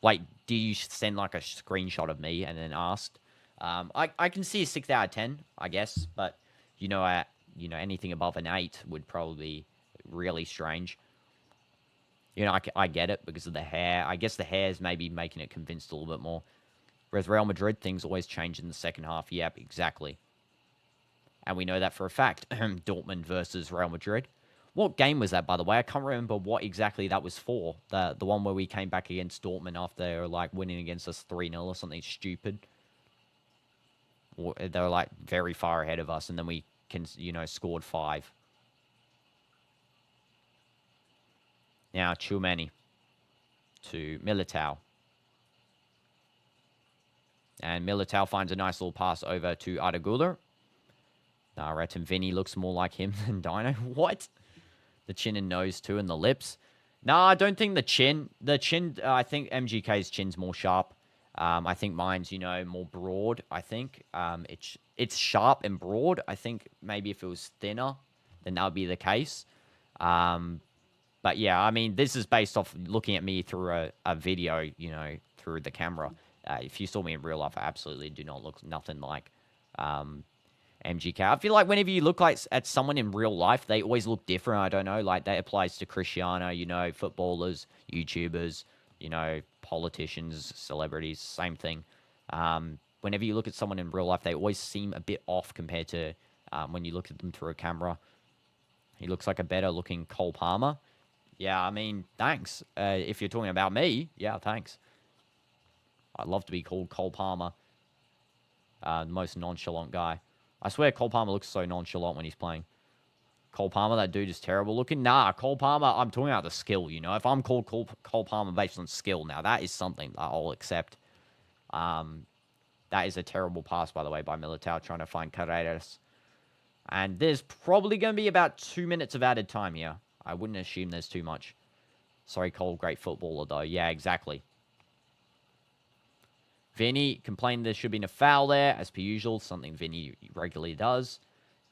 Like, do you send like a screenshot of me and then asked? I can see a 6 out of 10, I guess. But, you know, anything above an 8 would probably be really strange. You know, I get it because of the hair. I guess the hair is maybe making it convinced a little bit more. Whereas Real Madrid, things always change in the second half. Yep, exactly. And we know that for a fact. Dortmund versus Real Madrid. What game was that, by the way? I can't remember what exactly that was for. The one where we came back against Dortmund after they were, like, winning against us 3-0 or something stupid. Or they were, like, very far ahead of us, and then we, scored 5. Now, Tchouameni to Militao. And Militao finds a nice little pass over to Arda Güler. Nah, I reckon Vinny looks more like him than Dino. What? The chin and nose too, and the lips. Nah, I don't think the chin. I think MGK's chin's more sharp. I think mine's, more broad, I think. It's sharp and broad. I think maybe if it was thinner, then that would be the case. But yeah, I mean, this is based off looking at me through a video, through the camera. If you saw me in real life, I absolutely do not look nothing like MGK. I feel like whenever you look at someone in real life, they always look different. I don't know. Like, that applies to Cristiano, footballers, YouTubers, politicians, celebrities, same thing. Whenever you look at someone in real life, they always seem a bit off compared to when you look at them through a camera. He looks like a better-looking Cole Palmer. Yeah, I mean, thanks. If you're talking about me, yeah, thanks. I'd love to be called Cole Palmer. The most nonchalant guy. I swear Cole Palmer looks so nonchalant when he's playing. Cole Palmer, that dude is terrible looking. Nah, Cole Palmer, I'm talking about the skill, If I'm called Cole Palmer based on skill, now that is something that I'll accept. That is a terrible pass, by the way, by Militao trying to find Carreras. And there's probably going to be about 2 minutes of added time here. I wouldn't assume there's too much. Sorry, Cole, great footballer, though. Yeah, exactly. Vinny complained there should be a foul there, as per usual, something Vinny regularly does.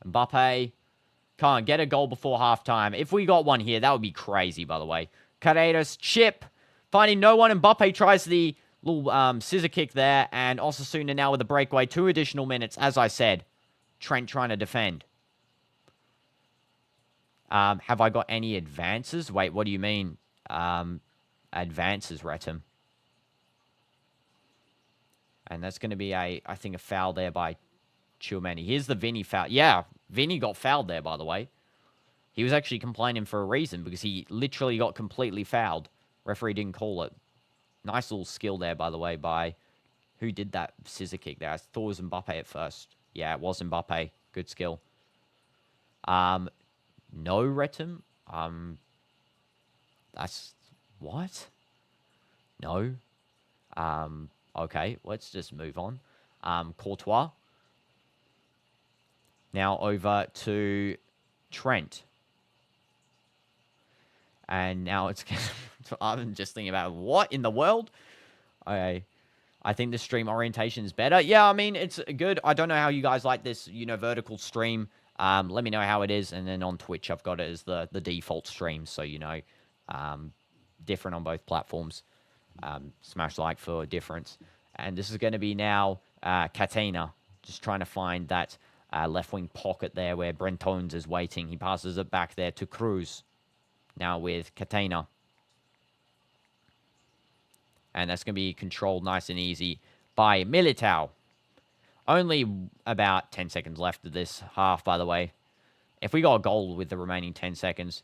Mbappe can't get a goal before halftime. If we got one here, that would be crazy, by the way. Carreras, chip, finding no one. Mbappe tries the little scissor kick there, and Osasuna now with a breakaway. 2 additional minutes, as I said. Trent trying to defend. Have I got any advances? Wait, what do you mean? Advances, Retum. And that's going to be I think, a foul there by Tchouameni. Here's the Vinny foul. Yeah, Vinny got fouled there, by the way. He was actually complaining for a reason, because he literally got completely fouled. Referee didn't call it. Nice little skill there, by the way, by... Who did that scissor kick there? I thought it was Mbappe at first. Yeah, it was Mbappe. Good skill. No, Retum. That's... What? No. Okay, let's just move on. Courtois. Now over to Trent. And now it's... I'm just thinking about, what in the world? Okay. I think the stream orientation is better. Yeah, I mean, it's good. I don't know how you guys like this, vertical stream. Let me know how it is. And then on Twitch, I've got it as the default stream. So, different on both platforms. Smash like for a difference. And this is going to be now Catena. Just trying to find that left-wing pocket there where Brentones is waiting. He passes it back there to Cruz. Now with Catena. And that's going to be controlled nice and easy by Militao. Only about 10 seconds left of this half, by the way. If we got a goal with the remaining 10 seconds,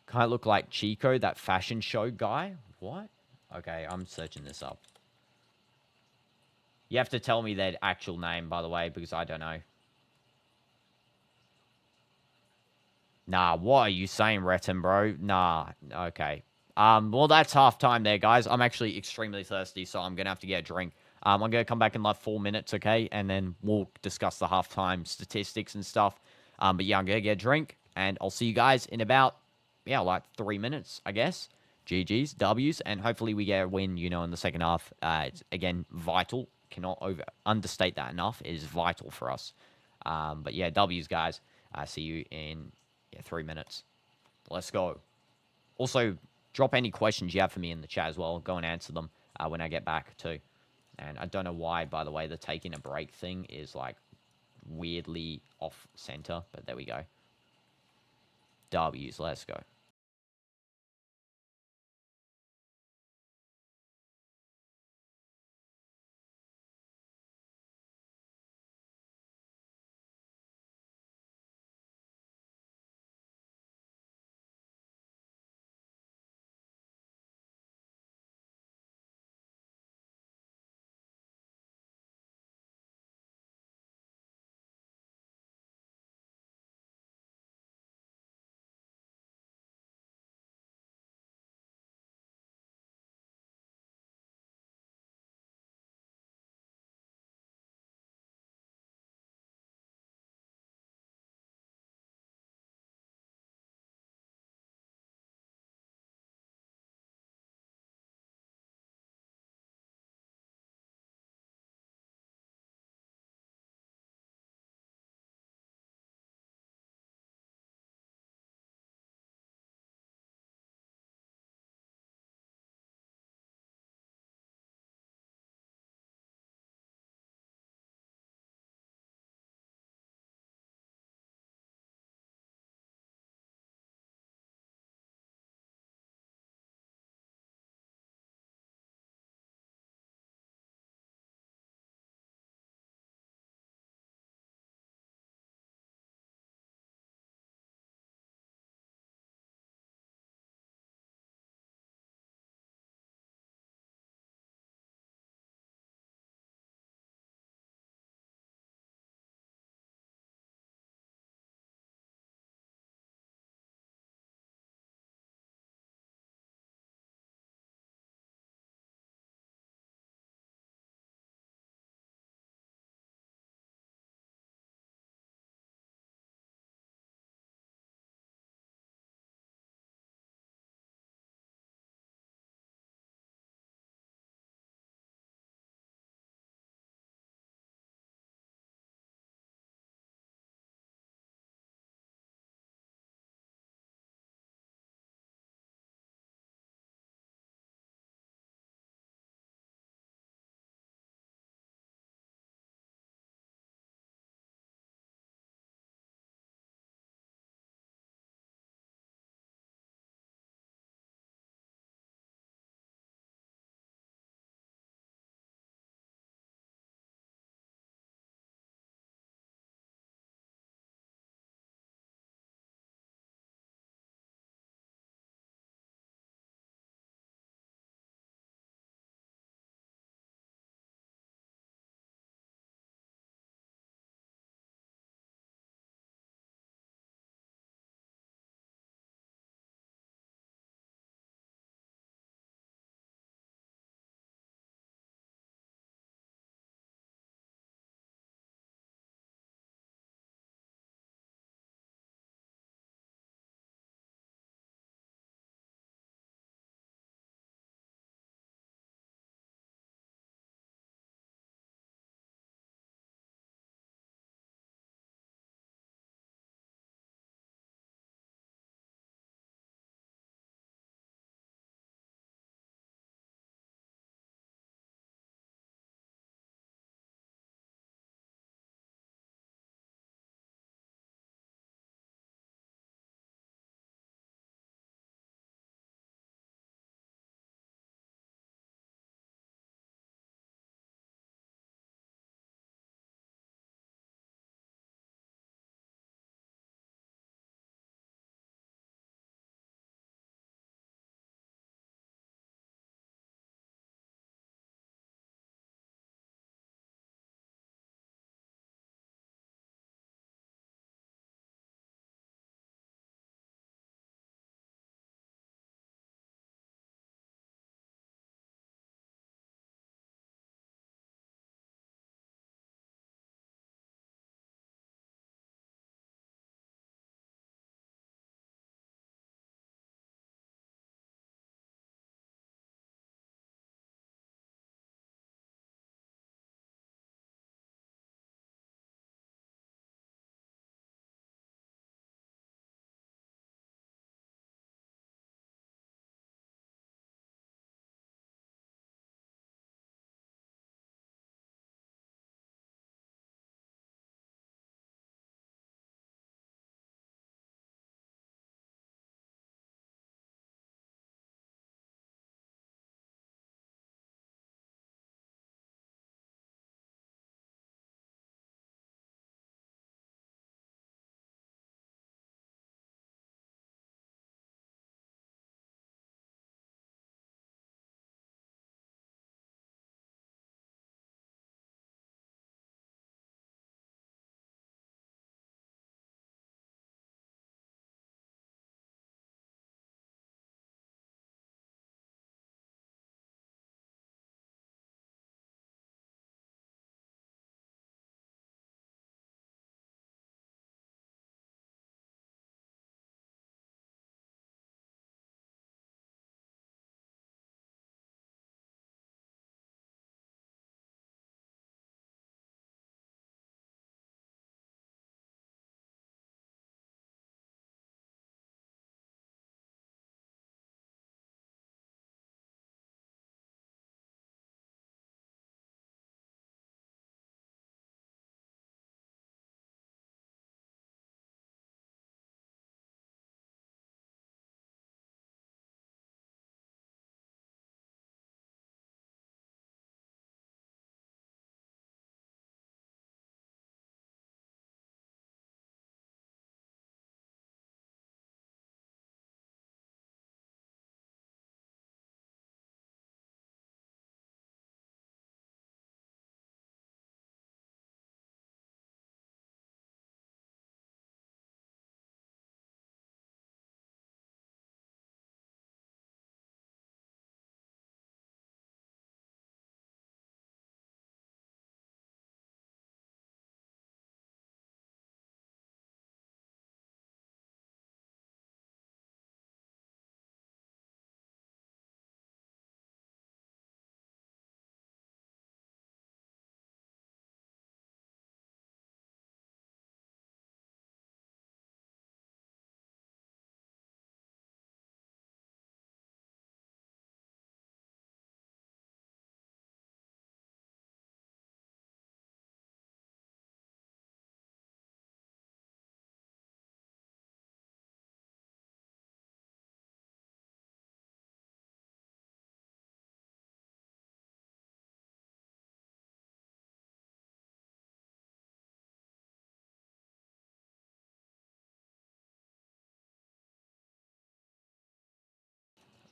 kind of look like Chico, that fashion show guy. What? Okay, I'm searching this up. You have to tell me their actual name, by the way, because I don't know. Nah, what are you saying, Retin, bro? Nah, okay. Well, that's half time there, guys. I'm actually extremely thirsty, so I'm gonna have to get a drink. I'm gonna come back in like 4 minutes, okay? And then we'll discuss the halftime statistics and stuff. But yeah, I'm gonna get a drink, and I'll see you guys in about, yeah, like 3 minutes, I guess. GG's, W's, and hopefully we get a win, in the second half. It's, again, vital. Cannot understate that enough. It is vital for us. But yeah, W's, guys. See you in 3 minutes. Let's go. Also, drop any questions you have for me in the chat as well. I'll go and answer them when I get back too. And I don't know why, by the way, the taking a break thing is like weirdly off center, but there we go. W's, let's go.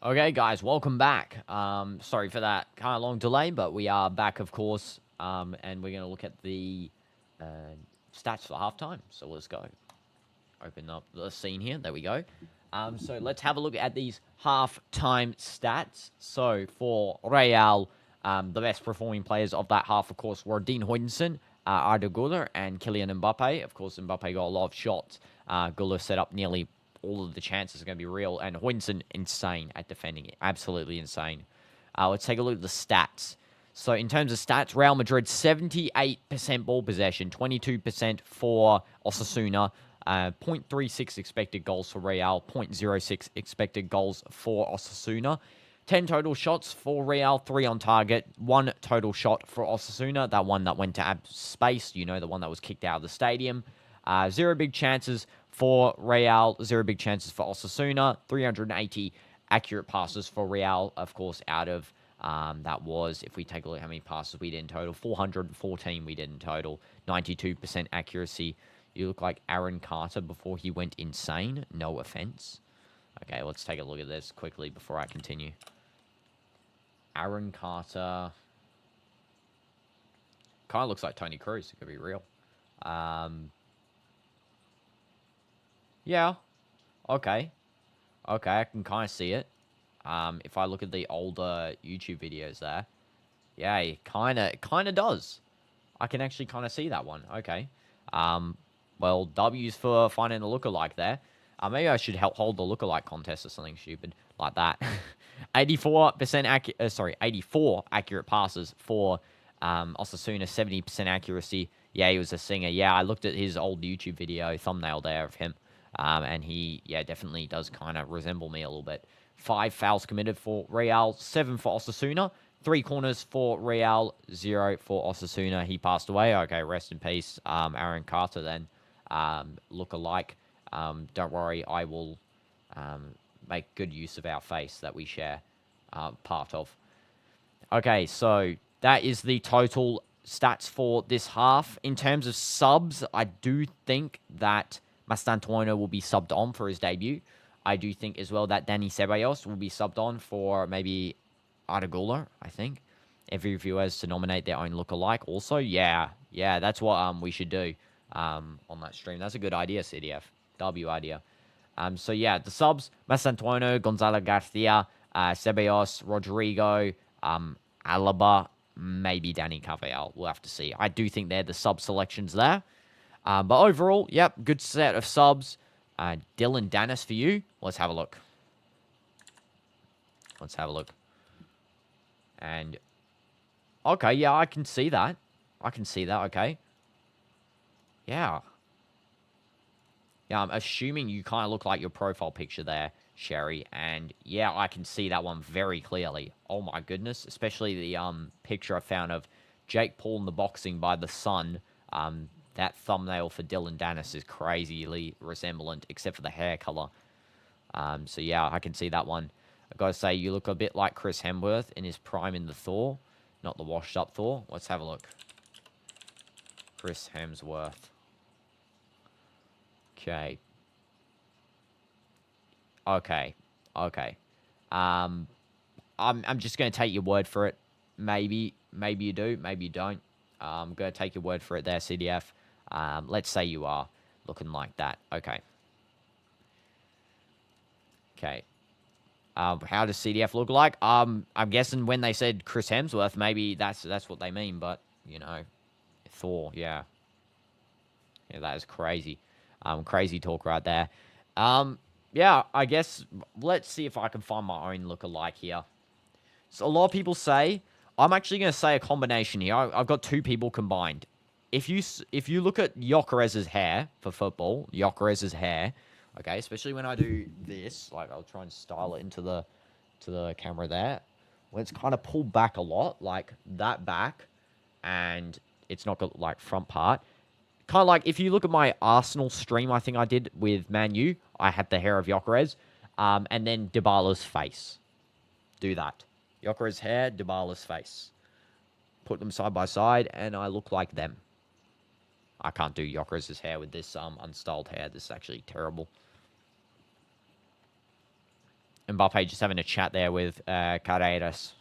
Okay, guys, welcome back. Sorry for that kind of long delay, but we are back, of course, and we're going to look at the uh, stats for halftime. So let's go. Open up the scene here. There we go. So let's have a look at these halftime stats. So for Real, the best performing players of that half, of course, were Dean Huijsen, Arda Güler, and Kylian Mbappe. Of course, Mbappe got a lot of shots. Güler set up nearly all of the chances are going to be real. And Huijsen, insane at defending it. Absolutely insane. Let's take a look at the stats. So in terms of stats, Real Madrid, 78% ball possession, 22% for Osasuna, 0.36 expected goals for Real, 0.06 expected goals for Osasuna. 10 total shots for Real, 3 on target, 1 total shot for Osasuna, that one that went to space, you know, the one that was kicked out of the stadium. 0 big chances for Real, 0 big chances for Osasuna, 380 accurate passes for Real, of course, out of, that was, if we take a look at how many passes we did in total, 414 we did in total, 92% accuracy. You look like Aaron Carter before he went insane, no offense. Okay, let's take a look at this quickly before I continue. Aaron Carter kind of looks like Tony Cruz, to be real. Yeah. Okay. Okay, I can kind of see it. If I look at the older YouTube videos there, yeah, it kind of does. I can actually kind of see that one. Okay. Well, W's for finding a lookalike there. Maybe I should help hold the lookalike contest or something stupid like that. 84 accurate passes for Osasuna, 70% accuracy. Yeah, he was a singer. Yeah, I looked at his old YouTube video thumbnail there of him. And he, yeah, definitely does kind of resemble me a little bit. 5 fouls committed for Real, 7 for Osasuna. 3 corners for Real, 0 for Osasuna. He passed away. Okay, rest in peace, Aaron Carter then. Look alike. Don't worry, I will make good use of our face that we share part of. Okay, so that is the total stats for this half. In terms of subs, I do think that Mastantuono will be subbed on for his debut. I do think as well that Dani Ceballos will be subbed on for maybe Arda Güler, I think. Every viewer has to nominate their own lookalike also. Yeah, that's what we should do on that stream. That's a good idea, CDF. W idea. So yeah, the subs, Mastantuono, Gonzalo Garcia, Ceballos, Rodrigo, Alaba, maybe Dani Carvajal. We'll have to see. I do think they're the sub selections there. But overall, yep, good set of subs. Dylan Dennis for you. Let's have a look. And, okay, yeah, I can see that. Okay. Yeah. Yeah, I'm assuming you kind of look like your profile picture there, Sherry. And, yeah, I can see that one very clearly. Oh, my goodness. Especially the picture I found of Jake Paul in the boxing by the sun. That thumbnail for Dylan Dennis is crazily resemblant, except for the hair color. So, yeah, I can see that one. I've got to say, you look a bit like Chris Hemsworth in his prime in the Thor. Not the washed-up Thor. Let's have a look. Chris Hemsworth. Okay. I'm just going to take your word for it. Maybe you do, maybe you don't. I'm going to take your word for it there, CDF. Let's say you are looking like that. Okay. How does CDF look like? I'm guessing when they said Chris Hemsworth, maybe that's what they mean. But you know, Thor, yeah, that is crazy. Crazy talk right there. Yeah, I guess let's see if I can find my own lookalike here. So a lot of people say I'm actually going to say a combination here. I've got 2 people combined. If you look at Gyökeres's hair for football, Gyökeres's hair. Okay, especially when I do this, like I'll try and style it into the camera there. When it's kind of pulled back a lot, like that back, and it's not got like front part. Kind of like if you look at my Arsenal stream, I think I did with Man U, I had the hair of Gyökeres, and then Dybala's face. Do that. Gyökeres' hair, Dybala's face. Put them side by side, and I look like them. I can't do Gyökeres' hair with this unstyled hair. This is actually terrible. Mbappe just having a chat there with Carreras.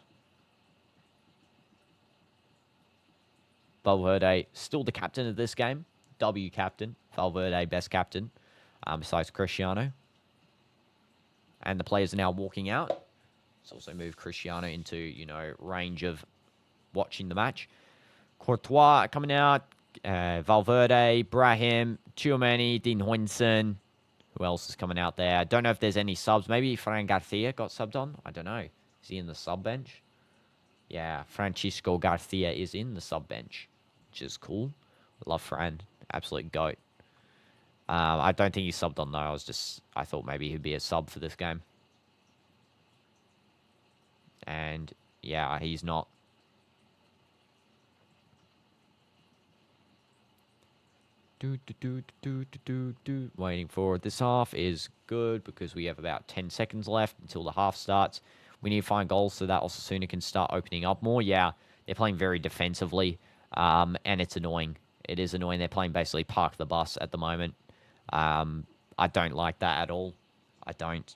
Valverde, still the captain of this game. W captain. Valverde, best captain. Besides Cristiano. And the players are now walking out. Let's also move Cristiano into, range of watching the match. Courtois coming out. Valverde, Brahim, Tchouameni, Dean Huijsen. Who else is coming out there? I don't know if there's any subs. Maybe Fran Garcia got subbed on. I don't know. Is he in the sub bench? Yeah, Francisco Garcia is in the sub bench, which is cool. Love Fran. Absolute GOAT. I don't think he subbed on, though. I thought maybe he'd be a sub for this game. And, yeah, he's not. Waiting for this half is good because we have about 10 seconds left until the half starts. We need to find goals so that Osasuna can start opening up more. Yeah, they're playing very defensively, and it's annoying. It is annoying. They're playing basically park the bus at the moment. I don't like that at all. I don't.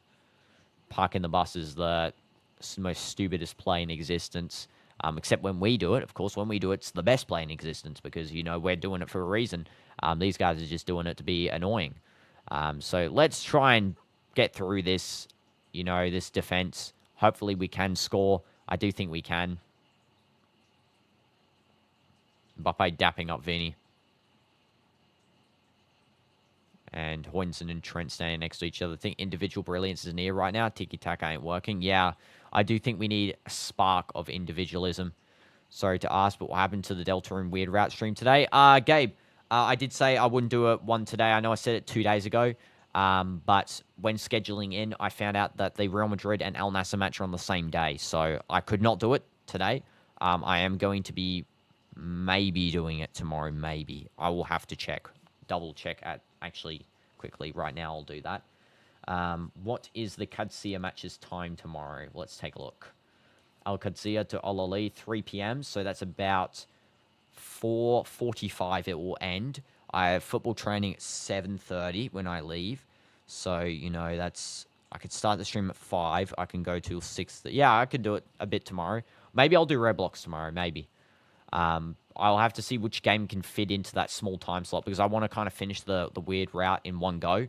Parking the bus is the most stupidest play in existence. Except when we do it. Of course, when we do it, it's the best play in existence because, we're doing it for a reason. These guys are just doing it to be annoying. So let's try and get through this, this defense. Hopefully we can score. I do think we can. Mbappe dapping up Vini. And Huijsen and Trent standing next to each other. I think individual brilliance is near right now. Tiki-taka ain't working. Yeah, I do think we need a spark of individualism. Sorry to ask, but what happened to the Delta and Weird Route stream today? Gabe, I did say I wouldn't do one today. I know I said it 2 days ago. But when scheduling in, I found out that the Real Madrid and Al Nassr match are on the same day. So I could not do it today. I am going to be maybe doing it tomorrow, maybe. I will have to check. Double check actually quickly. Right now, I'll do that. What is the Qadsiya match's time tomorrow? Let's take a look. Al Qadsiya to Al Ali, 3 p.m. So that's about 4:45 it will end. I have football training at 7:30 when I leave. So, I could start the stream at 5. I can go till 6. Yeah, I could do it a bit tomorrow. Maybe I'll do Roblox tomorrow, maybe. I'll have to see which game can fit into that small time slot because I want to kind of finish the weird route in one go.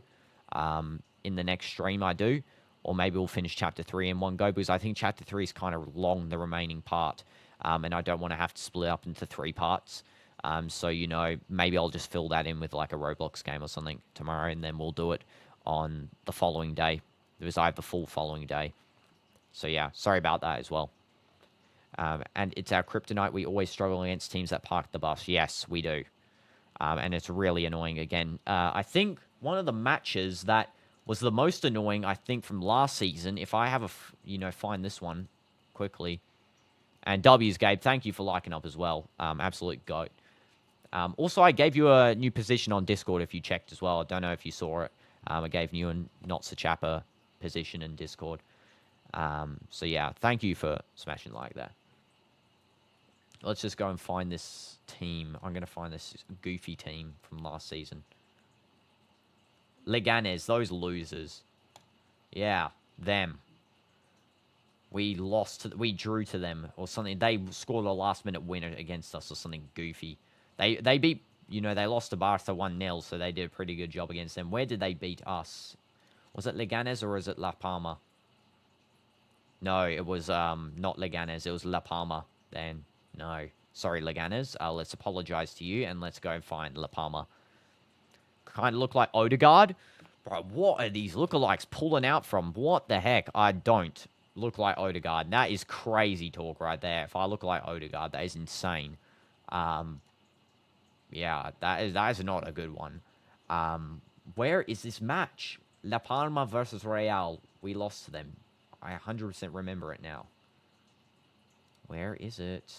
In the next stream I do. Or maybe we'll finish Chapter 3 in one go because I think Chapter 3 is kind of long, the remaining part. And I don't want to have to split up into 3 parts. So, maybe I'll just fill that in with like a Roblox game or something tomorrow. And then we'll do it on the following day. Because I have the full following day. So, yeah, sorry about that as well. And it's our kryptonite. We always struggle against teams that park the bus. Yes, we do. And it's really annoying again. I think one of the matches that was the most annoying, I think, from last season, if I have find this one quickly. And W's, Gabe, thank you for liking up as well. Absolute GOAT. Also, I gave you a new position on Discord if you checked as well. I don't know if you saw it. I gave you a Not So Chapper position in Discord. So, yeah, thank you for smashing like that. Let's just go and find this team. I'm going to find this goofy team from last season. Leganes, those losers. Yeah, them. We drew to them or something. They scored a last-minute winner against us or something goofy. They beat, they lost to Barca 1-0, so they did a pretty good job against them. Where did they beat us? Was it Leganes or is it La Palma? No, it was not Leganes. It was La Palma then. No. Sorry, Leganes. Let's apologize to you, and let's go and find La Palma. Kind of look like Odegaard. Bro, what are these lookalikes pulling out from? What the heck? I don't look like Odegaard. That is crazy talk right there. If I look like Odegaard, that is insane. Yeah, that is not a good one. Where is this match? La Palma versus Real. We lost to them. I 100% remember it now. Where is it?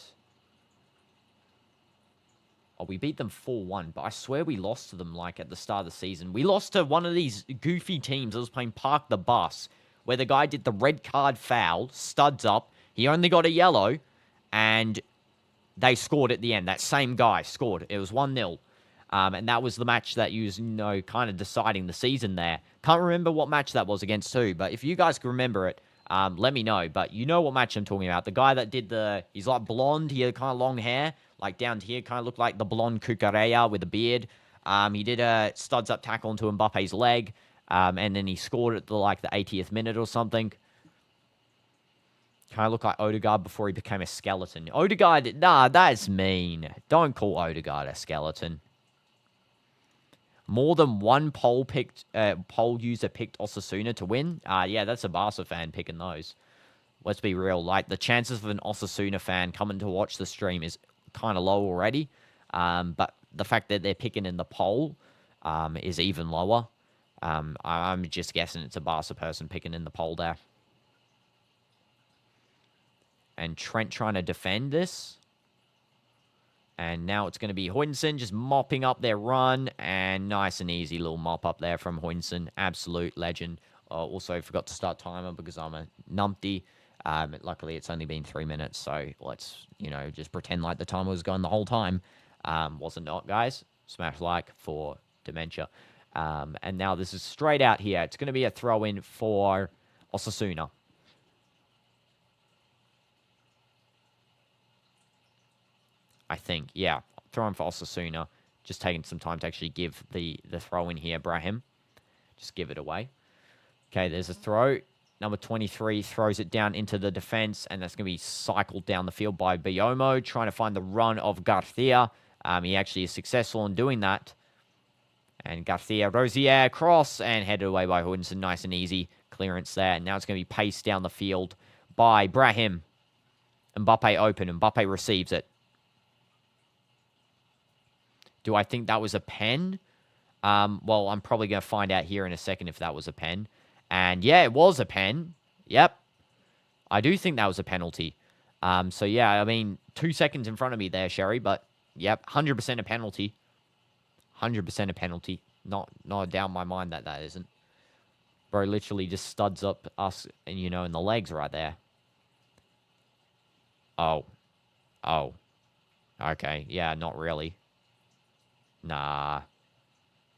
Oh, we beat them 4-1, but I swear we lost to them, like, at the start of the season. We lost to one of these goofy teams that was playing Park the Bus, where the guy did the red card foul, studs up, he only got a yellow, and they scored at the end. That same guy scored. It was 1-0. And that was the match that you was, kind of deciding the season there. Can't remember what match that was against who, but if you guys can remember it, let me know. But you know what match I'm talking about. The guy that did he's like blonde, he had kind of long hair, like down here, kind of looked like the blonde Cucurella with a beard. He did a studs up tackle into Mbappe's leg, and then he scored at the 80th minute or something. Kind of looked like Odegaard before he became a skeleton. Odegaard, nah, that's mean. Don't call Odegaard a skeleton. More than one poll user picked Osasuna to win. Yeah, that's a Barca fan picking those. Let's be real. Like, the chances of an Osasuna fan coming to watch the stream is kind of low already. But the fact that they're picking in the poll is even lower. I'm just guessing it's a Barca person picking in the poll there. And Trent trying to defend this. And now it's going to be Hoyinson just mopping up their run. And nice and easy little mop up there from Hoyinson. Absolute legend. Also forgot to start timer because I'm a numpty. Luckily, it's only been 3 minutes. So let's, just pretend like the timer was going the whole time. Was it not, guys? Smash like for dementia. And now this is straight out here. It's going to be a throw-in for Osasuna. I think, yeah. Throwing for Osasuna. Just taking some time to actually give the throw in here, Brahim. Just give it away. Okay, there's a throw. Number 23 throws it down into the defense, and that's going to be cycled down the field by Biomo, trying to find the run of Garcia. He actually is successful in doing that. And Garcia, Rosier, cross, and headed away by Hudson. Nice and easy clearance there. And now it's going to be paced down the field by Brahim. Mbappe open. Mbappe receives it. Do I think that was a pen? Well, I'm probably going to find out here in a second if that was a pen. And yeah, it was a pen. Yep. I do think that was a penalty. So yeah, I mean, 2 seconds in front of me there, Sherry. But yep, 100% a penalty. 100% a penalty. Not a doubt in my mind that isn't. Bro literally just studs up us, and in the legs right there. Oh. Okay, yeah, not really. Nah.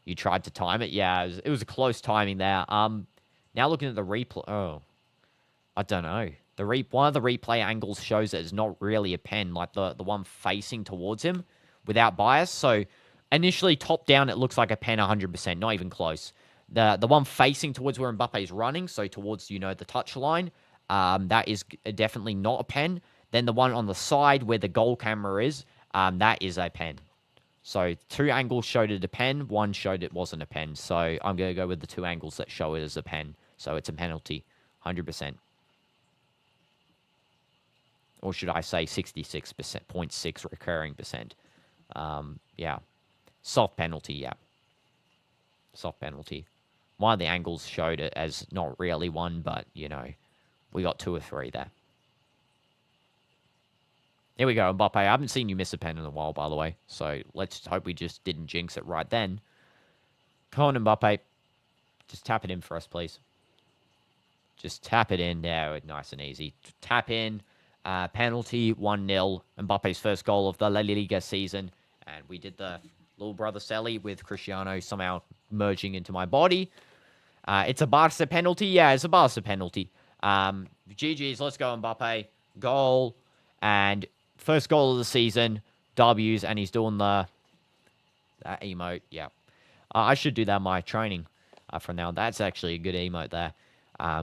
You tried to time it? Yeah, it was a close timing there. Now looking at the replay. Oh. I don't know. One of the replay angles shows that it's not really a pen, like the one facing towards him without bias. So initially top down, it looks like a pen 100%, not even close. The one facing towards where Mbappe is running, so towards, the touch line, that is definitely not a pen. Then the one on the side where the goal camera is, that is a pen. So 2 angles showed it a pen, 1 showed it wasn't a pen. So I'm going to go with the 2 angles that show it as a pen. So it's a penalty, 100%. Or should I say 66.6 recurring percent. Yeah. Soft penalty, yeah. Soft penalty. One of the angles showed it as not really one, but, we got 2 or 3 there. Here we go, Mbappe. I haven't seen you miss a pen in a while, by the way. So let's hope we just didn't jinx it right then. Come on, Mbappe. Just tap it in for us, please. Just tap it in there. Nice and easy. Tap in. Penalty, 1-0. Mbappe's first goal of the La Liga season. And we did the little brother Selly with Cristiano somehow merging into my body. It's a Barca penalty. Yeah, it's a Barca penalty. GG's. Let's go, Mbappe. Goal. And first goal of the season. W's. And he's doing that emote. Yeah. I should do that in my training from now. That's actually a good emote there.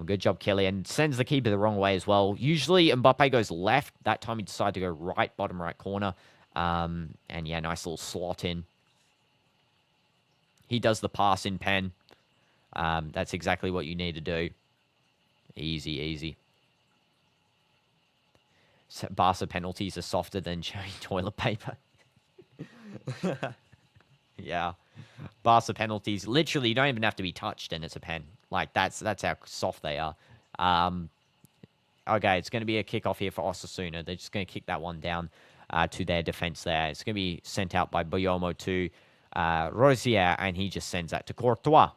Good job, Kelly. And sends the keeper the wrong way as well. Usually, Mbappe goes left. That time, he decided to go right, bottom right corner. And yeah, nice little slot in. He does the pass in pen. That's exactly what you need to do. Easy, easy. So Barca penalties are softer than cherry toilet paper. Yeah. Barca penalties, literally, you don't even have to be touched and it's a pen. Like, that's how soft they are. Okay, it's going to be a kickoff here for Osasuna. They're just going to kick that one down to their defense there. It's going to be sent out by Boyomo to Rosier, and he just sends that to Courtois.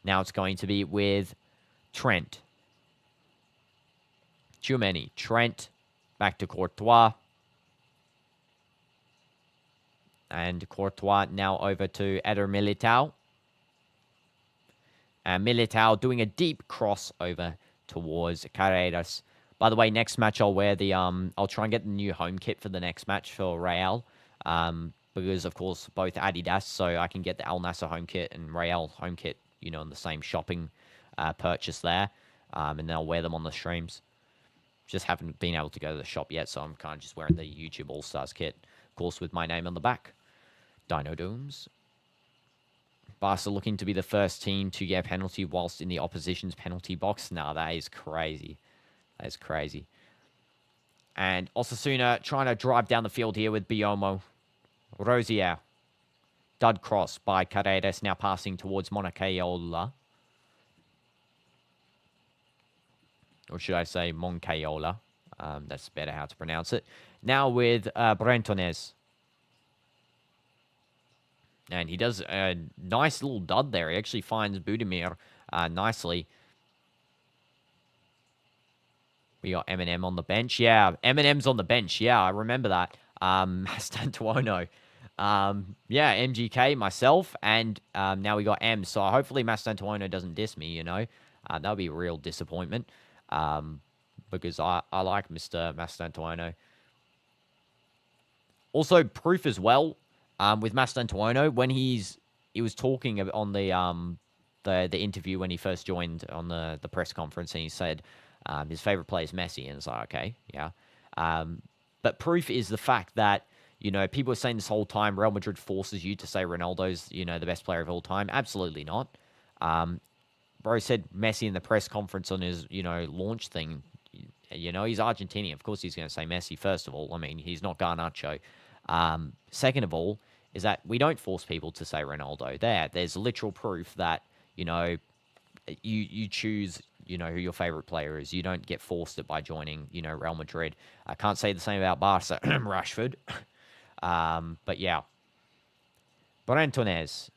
Now it's going to be with Trent. Trent, back to Courtois. And Courtois now over to Eder Militao. And Militao doing a deep cross over towards Carreras. By the way, next match I'll wear the I'll try and get the new home kit for the next match for Real. Because of course both Adidas, so I can get the Al Nassr home kit and Real home kit, you know, in the same shopping purchase there. And then I'll wear them on the streams. Just haven't been able to go to the shop yet, so I'm kind of just wearing the YouTube All Stars kit, of course, with my name on the back. DinoDoomz. Barca looking to be the first team to get a penalty whilst in the opposition's penalty box. Nah, that is crazy. That is crazy. And Osasuna trying to drive down the field here with Biomo. Rosier. Dud cross by Carreras, now passing towards Moncayola. Or should I say Moncayola? That's better how to pronounce it. Now with Brentones. And he does a nice little dud there. He actually finds Budimir nicely. We got Eminem on the bench. Yeah, Eminem's on the bench. Yeah, I remember that. Mastantuono. Yeah, MGK, myself, and now we got M. So hopefully Mastantuono doesn't diss me, you know. That would be a real disappointment. Because I like Mr. Mastantuono. Also, proof as well. With Mastantuono, when he was talking on the interview when he first joined on the press conference, and he said his favorite player is Messi, and it's like, okay, yeah. But proof is the fact that, you know, people are saying this whole time Real Madrid forces you to say Ronaldo's, you know, the best player of all time. Absolutely not. Bro said Messi in the press conference on his, you know, launch thing. You know, he's Argentinian. Of course he's going to say Messi, first of all. I mean, he's not Garnacho. Second of all, is that we don't force people to say Ronaldo. There's literal proof that, you know, you choose, you know, who your favorite player is. You don't get forced it by joining, you know, Real Madrid. I can't say the same about Barca, Rashford. But yeah. Brentones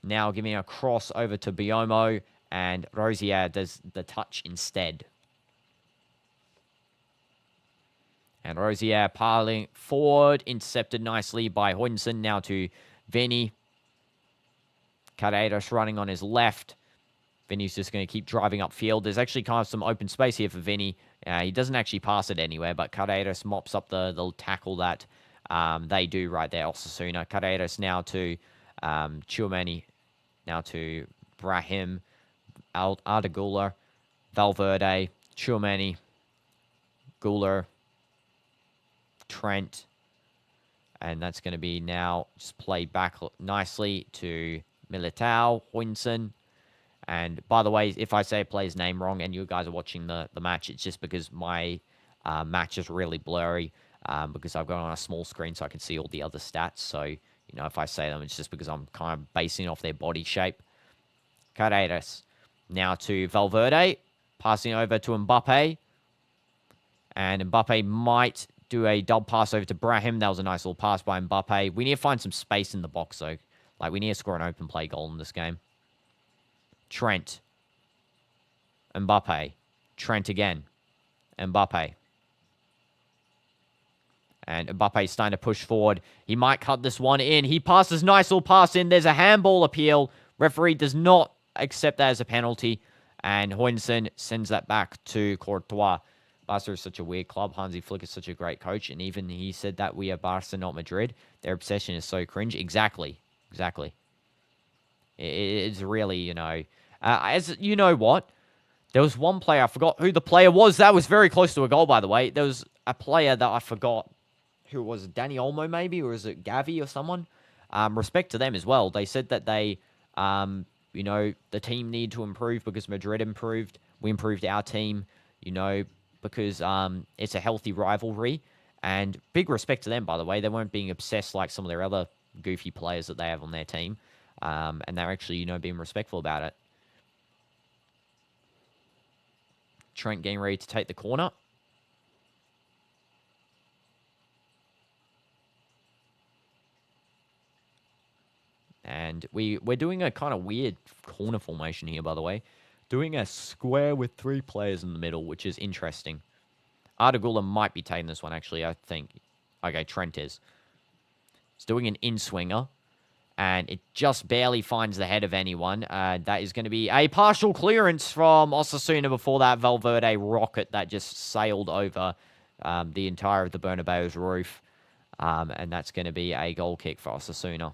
now giving a cross over to Biomo, and Rosier does the touch instead. And Rosier piling forward, intercepted nicely by Hoynson. Now to Vinny. Carreras running on his left. Vinny's just going to keep driving upfield. There's actually kind of some open space here for Vinny. He doesn't actually pass it anywhere, but Carreras mops up the tackle that they do right there, Osasuna. Carreras now to Tchouameni. Now to Brahim. Arda Güler. Valverde. Tchouameni. Güler. Trent, and that's going to be now just played back nicely to Militao, Hoynson. And by the way, if I say a player's name wrong and you guys are watching the match, it's just because my match is really blurry because I've got it on a small screen so I can see all the other stats. So, you know, if I say them, it's just because I'm kind of basing off their body shape. Carreras now to Valverde, passing over to Mbappe. And Mbappe might do a dub pass over to Brahim. That was a nice little pass by Mbappe. We need to find some space in the box, though. Like, we need to score an open play goal in this game. Trent. Mbappe. Trent again. Mbappe. And Mbappe's starting to push forward. He might cut this one in. He passes. Nice little pass in. There's a handball appeal. Referee does not accept that as a penalty. And Hoynson sends that back to Courtois. Barca is such a weird club. Hansi Flick is such a great coach. And even he said that we are Barca, not Madrid. Their obsession is so cringe. Exactly. Exactly. It's really, you know... as you know what? There was one player. I forgot who the player was. That was very close to a goal, by the way. There was a player that I forgot. Who was it? Danny Olmo, maybe? Or is it Gavi or someone? Respect to them as well. They said that they... you know, the team need to improve because Madrid improved. We improved our team, you know... because it's a healthy rivalry. And big respect to them, by the way. They weren't being obsessed like some of their other goofy players that they have on their team. And they're actually, you know, being respectful about it. Trent getting ready to take the corner. And we're doing a kind of weird corner formation here, by the way. Doing a square with 3 players in the middle, which is interesting. Arda Güler might be taking this one, actually, I think. Okay, Trent is. He's doing an in-swinger. And it just barely finds the head of anyone. That is going to be a partial clearance from Osasuna before that Valverde rocket that just sailed over the entire of the Bernabeu's roof. And that's going to be a goal kick for Osasuna.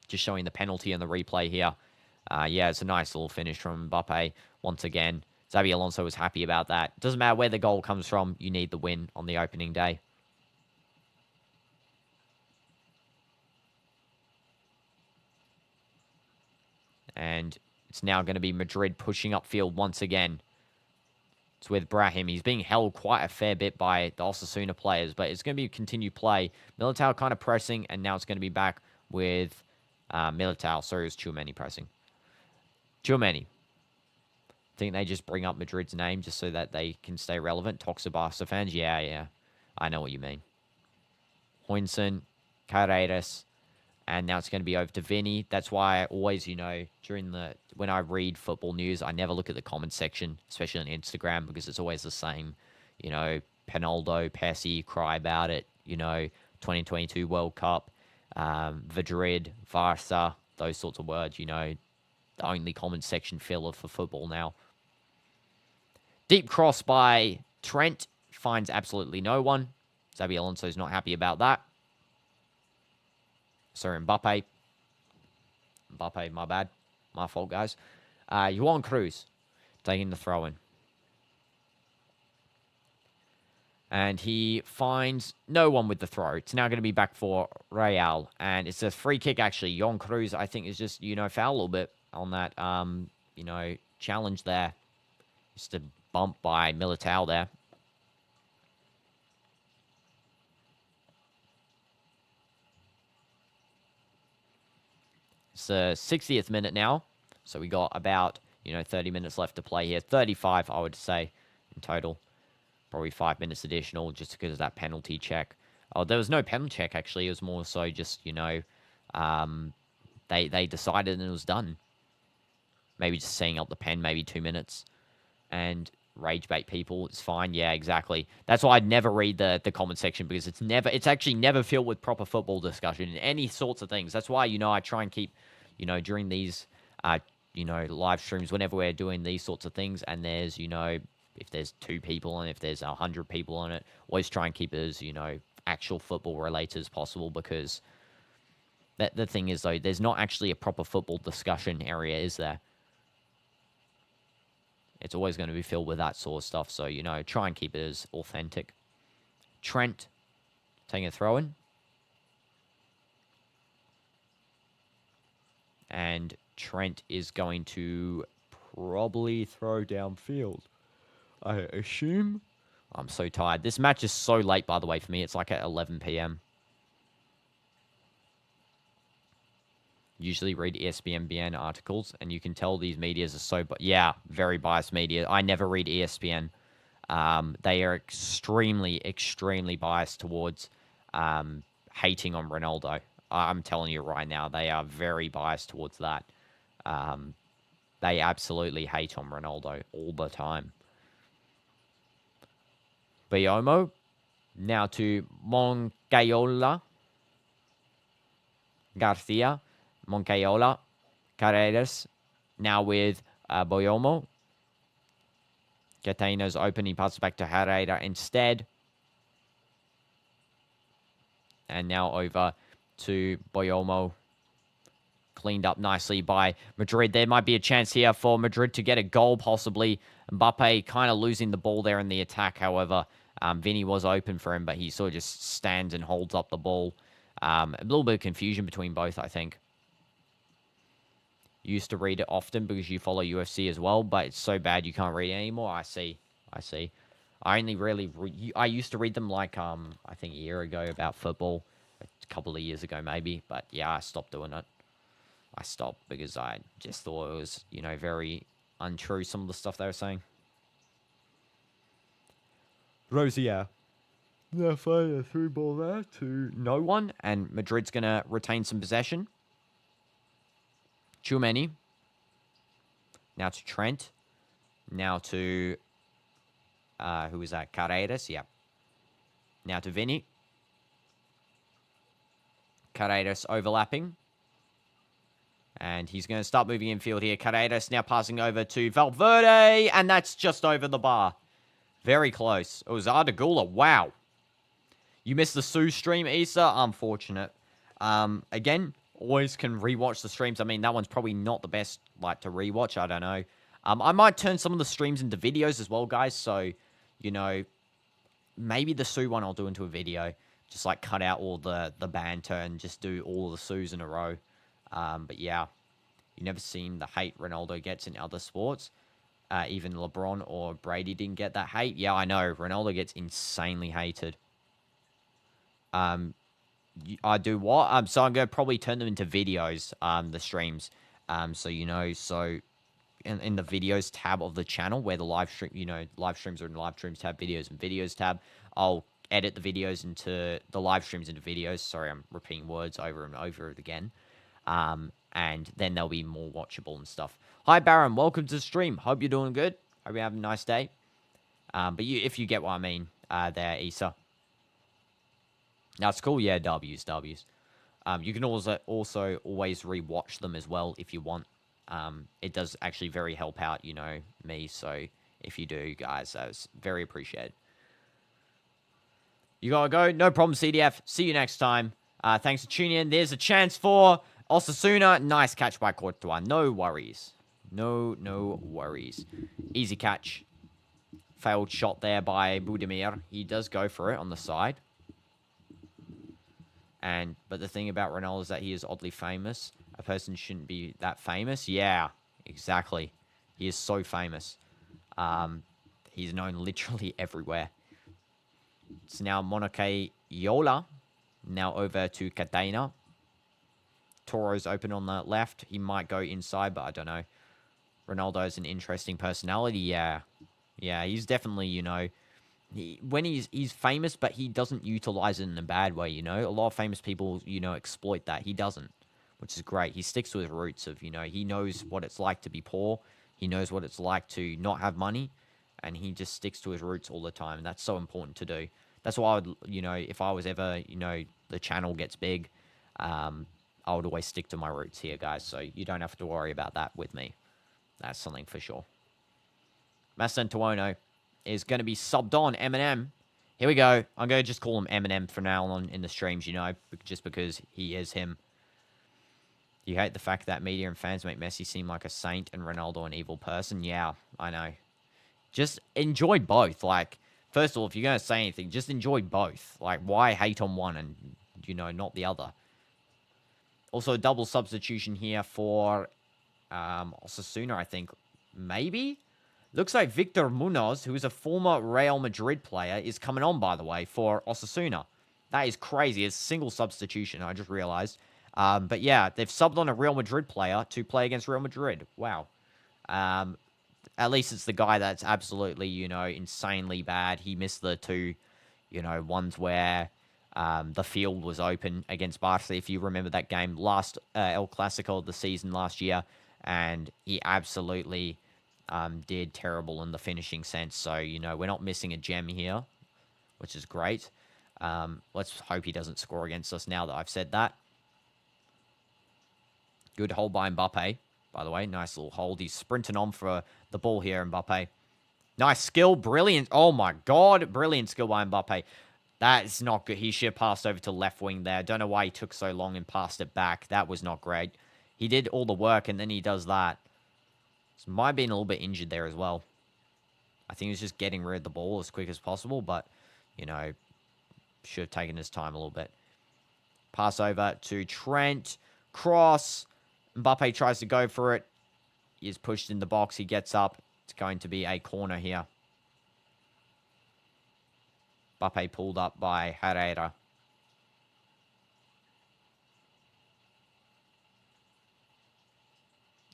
Just showing the penalty in the replay here. Yeah, it's a nice little finish from Mbappe once again. Xabi Alonso was happy about that. Doesn't matter where the goal comes from. You need the win on the opening day. And it's now going to be Madrid pushing upfield once again. It's with Brahim. He's being held quite a fair bit by the Osasuna players, but it's going to be a continued play. Militao kind of pressing, and now it's going to be back with Militao. Sorry, it was Tchouameni pressing. Tchouameni. I think they just bring up Madrid's name just so that they can stay relevant. Talks to Barca fans. Yeah. I know what you mean. Hoinson, Carreras. And now it's going to be over to Vinny. That's why I always, when I read football news, I never look at the comment section, especially on Instagram, because it's always the same. Penaldo, Pessi, cry about it. 2022 World Cup, Madrid, Barca, those sorts of words, the only comment section filler for football now. Deep cross by Trent, finds absolutely no one. Xabi Alonso's not happy about that. Sorry, Mbappe, my bad. My fault, guys. Juan Cruz taking the throw-in. And he finds no one with the throw. It's now going to be back for Real. And it's a free kick, actually. Juan Cruz, I think, is just, foul a little bit on that, challenge there. Just a bump by Militao there. It's the 60th minute now. So we got about, 30 minutes left to play here. 35, I would say, in total. Probably 5 minutes additional just because of that penalty check. Oh, there was no penalty check, actually. It was more so just, they decided and it was done. Maybe just setting up the pen, maybe 2 minutes. And rage bait people, it's fine. Yeah, exactly. That's why I'd never read the comment section, because it's actually never filled with proper football discussion and any sorts of things. That's why, I try and keep, during these, live streams, whenever we're doing these sorts of things, and there's, if there's 2 people and if there's 100 people on it, always try and keep it as, actual football related as possible, because the thing is, though, there's not actually a proper football discussion area, is there? It's always going to be filled with that sort of stuff. So, try and keep it as authentic. Trent taking a throw-in. And Trent is going to probably throw downfield, I assume. I'm so tired. This match is so late, by the way, for me. It's like at 11 p.m. Usually read ESPN articles, and you can tell these medias are so... very biased media. I never read ESPN. They are extremely, extremely biased towards hating on Ronaldo. I'm telling you right now, they are very biased towards that. They absolutely hate on Ronaldo all the time. Biomo, now to Moncayola. Garcia. Moncayola, Carreras, now with Boyomo. Cateno's open, he passes back to Herrera instead. And now over to Boyomo. Cleaned up nicely by Madrid. There might be a chance here for Madrid to get a goal, possibly. Mbappe kind of losing the ball there in the attack, however. Vinny was open for him, but he sort of just stands and holds up the ball. A little bit of confusion between both, I think. You used to read it often because you follow UFC as well, but it's so bad you can't read it anymore. I see. I only really... I used to read them like, I think a year ago about football. A couple of years ago, maybe. But, yeah, I stopped doing it. I stopped because I just thought it was, very untrue, some of the stuff they were saying. Rosier. They're fighting a through ball there to no one. And Madrid's going to retain some possession. Tchouameni. Now to Trent. Now to... who was that? Carreras, yeah. Now to Vinny. Carreras overlapping. And he's going to start moving infield here. Carreras now passing over to Valverde. And that's just over the bar. Very close. It was Ardagula. Wow. You missed the Sue stream, Issa. Unfortunate. Again, always can rewatch the streams. I mean, that one's probably not the best, like, to rewatch. I don't know. I might turn some of the streams into videos as well, guys. So, you know, maybe the Sue one I'll do into a video. Just, like, cut out all the banter and just do all the Sues in a row. But, yeah. You never seen the hate Ronaldo gets in other sports. Even LeBron or Brady didn't get that hate. Yeah, I know. Ronaldo gets insanely hated. I do what? So I'm going to probably turn them into videos, the streams. So, you know, so in the videos tab of the channel where the live stream, you know, live streams are in live streams tab, videos and videos tab, I'll edit the videos into the live streams into videos. Sorry, I'm repeating words over and over again. And then they'll be more watchable and stuff. Hi, Baron. Welcome to the stream. Hope you're doing good. Hope you're having a nice day. But if you get what I mean there, Issa. That's cool. Yeah, W's. You can also always rewatch them as well if you want. It does actually very help out, you know, me. So if you do, guys, that's very appreciated. You gotta go. No problem, CDF. See you next time. Thanks for tuning in. There's a chance for Osasuna. Nice catch by Courtois. No worries. No worries. Easy catch. Failed shot there by Budimir. He does go for it on the side. But the thing about Ronaldo is that he is oddly famous. A person shouldn't be that famous. Yeah, exactly. He is so famous. He's known literally everywhere. It's now Monoke Yola. Now over to Catena. Toro's open on the left. He might go inside, but I don't know. Ronaldo's an interesting personality. Yeah. Yeah, he's definitely, you know... When he's famous, but he doesn't utilize it in a bad way, you know? A lot of famous people, you know, exploit that. He doesn't, which is great. He sticks to his roots of, you know, he knows what it's like to be poor. He knows what it's like to not have money, and he just sticks to his roots all the time, and that's so important to do. That's why I would, you know, if I was ever, you know, the channel gets big, I would always stick to my roots here, guys, so you don't have to worry about that with me. That's something for sure. Masantuono is going to be subbed on. Eminem. Here we go. I'm going to just call him Eminem from now on in the streams, you know, just because he is him. You hate the fact that media and fans make Messi seem like a saint and Ronaldo an evil person? Yeah, I know. Just enjoy both. Like, first of all, if you're going to say anything, just enjoy both. Like, why hate on one and, you know, not the other? Also, a double substitution here for Osasuna, I think. Maybe? Looks like Victor Munoz, who is a former Real Madrid player, is coming on, by the way, for Osasuna. That is crazy. It's a single substitution, I just realized. But yeah, they've subbed on a Real Madrid player to play against Real Madrid. Wow. At least it's the guy that's absolutely, you know, insanely bad. He missed the two, you know, ones where the field was open against Barca. If you remember that game, last El Clasico of the season last year, and he absolutely... did terrible in the finishing sense. So, you know, we're not missing a gem here, which is great. Let's hope he doesn't score against us now that I've said that. Good hold by Mbappe, by the way. Nice little hold. He's sprinting on for the ball here, Mbappe. Nice skill. Brilliant. Oh, my God. Brilliant skill by Mbappe. That is not good. He should have passed over to left wing there. Don't know why he took so long and passed it back. That was not great. He did all the work, and then he does that. So might have been a little bit injured there as well. I think he was just getting rid of the ball as quick as possible, but, you know, should have taken his time a little bit. Pass over to Trent. Cross. Mbappe tries to go for it. He is pushed in the box. He gets up. It's going to be a corner here. Mbappe pulled up by Herrera.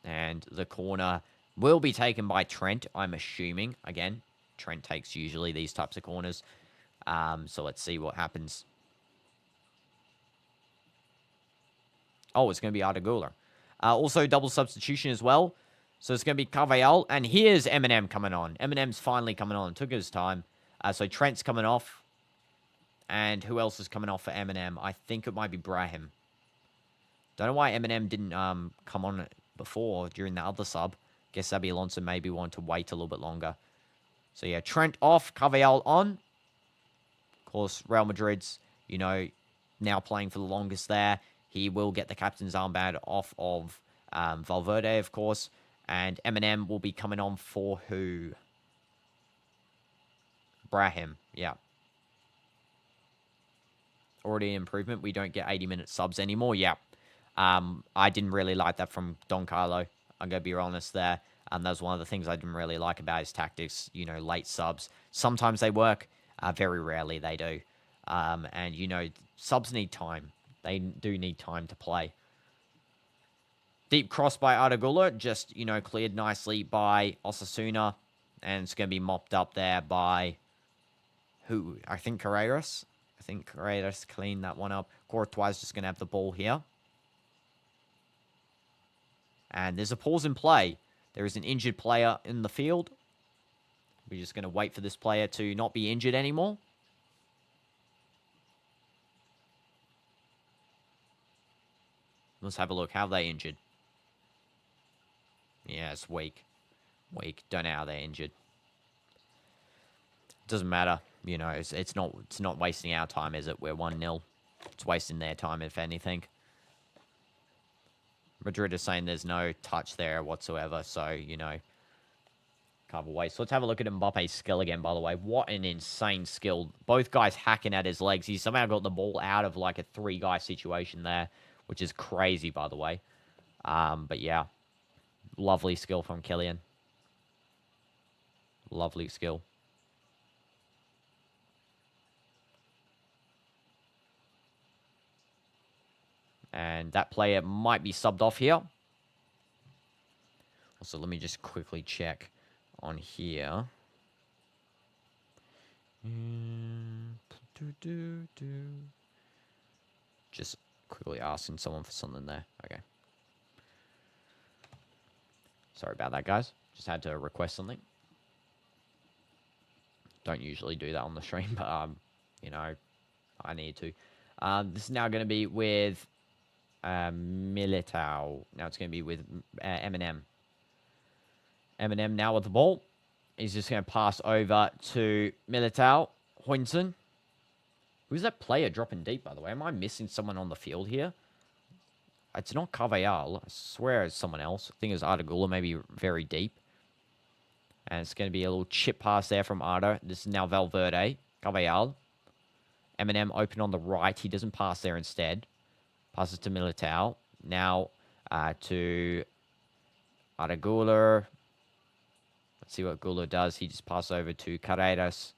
And the corner will be taken by Trent, I'm assuming. Again, Trent takes usually these types of corners. So let's see what happens. Oh, it's going to be Ardagula. Also, double substitution as well. So it's going to be Carvajal. And here's Eminem coming on. Eminem's finally coming on. Took his time. So Trent's coming off. And who else is coming off for Eminem? I think it might be Brahim. Don't know why Eminem didn't come on before during the other sub. Guess Xabi Alonso maybe wanted to wait a little bit longer. So yeah, Trent off, Carvajal on. Of course, Real Madrid's, now playing for the longest there. He will get the captain's armband off of Valverde, of course. And Eminem will be coming on for who? Brahim, yeah. Already an improvement. We don't get 80-minute subs anymore, yeah. I didn't really like that from Don Carlo. I'm going to be honest there. That was one of the things I didn't really like about his tactics, late subs. Sometimes they work. Very rarely they do. And, subs need time. They do need time to play. Deep cross by Arda just, cleared nicely by Osasuna. And it's going to be mopped up there by who? I think Carreras. I think Carreras cleaned that one up. Courtois is just going to have the ball here. And there's a pause in play. There is an injured player in the field. We're just going to wait for this player to not be injured anymore. Let's have a look. How are they injured? Yeah, it's weak. Weak. Don't know how they're injured. Doesn't matter. It's not wasting our time, is it? We're 1-0. It's wasting their time, if anything. Madrid is saying there's no touch there whatsoever, so, cover away. So let's have a look at Mbappe's skill again, by the way. What an insane skill. Both guys hacking at his legs. He somehow got the ball out of, like, a 3-guy situation there, which is crazy, by the way. But, yeah. Lovely skill from Kylian. Lovely skill. And that player might be subbed off here. Also, let me just quickly check on here. Just quickly asking someone for something there. Okay. Sorry about that, guys. Just had to request something. Don't usually do that on the stream, but, I need to. This is now going to be with Militao. Now it's going to be with Eminem. Eminem now with the ball. He's just going to pass over to Militao. Huijsen. Who's that player dropping deep, by the way? Am I missing someone on the field here? It's not Carvajal. I swear it's someone else. I think it's Arda maybe very deep. And it's going to be a little chip pass there from Arda. This is now Valverde. Carvajal. Eminem open on the right. He doesn't pass there instead. Passes to Militao. Now to Arda Güler. Let's see what Güler does. He just passes over to Carreras.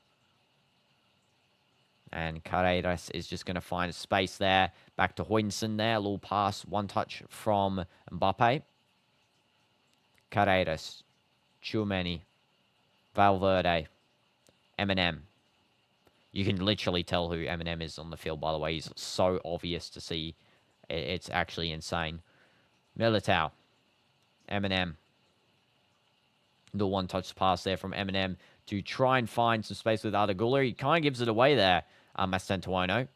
And Carreras is just going to find a space there. Back to Huijsen there. A little pass. One touch from Mbappe. Carreras. Tchouameni. Valverde. Eminem. You can literally tell who Eminem is on the field, by the way. He's so obvious to see. It's actually insane. Militao. Eminem. The one-touch pass there from Eminem to try and find some space with Arda Güler. He kind of gives it away there, Mastantuono.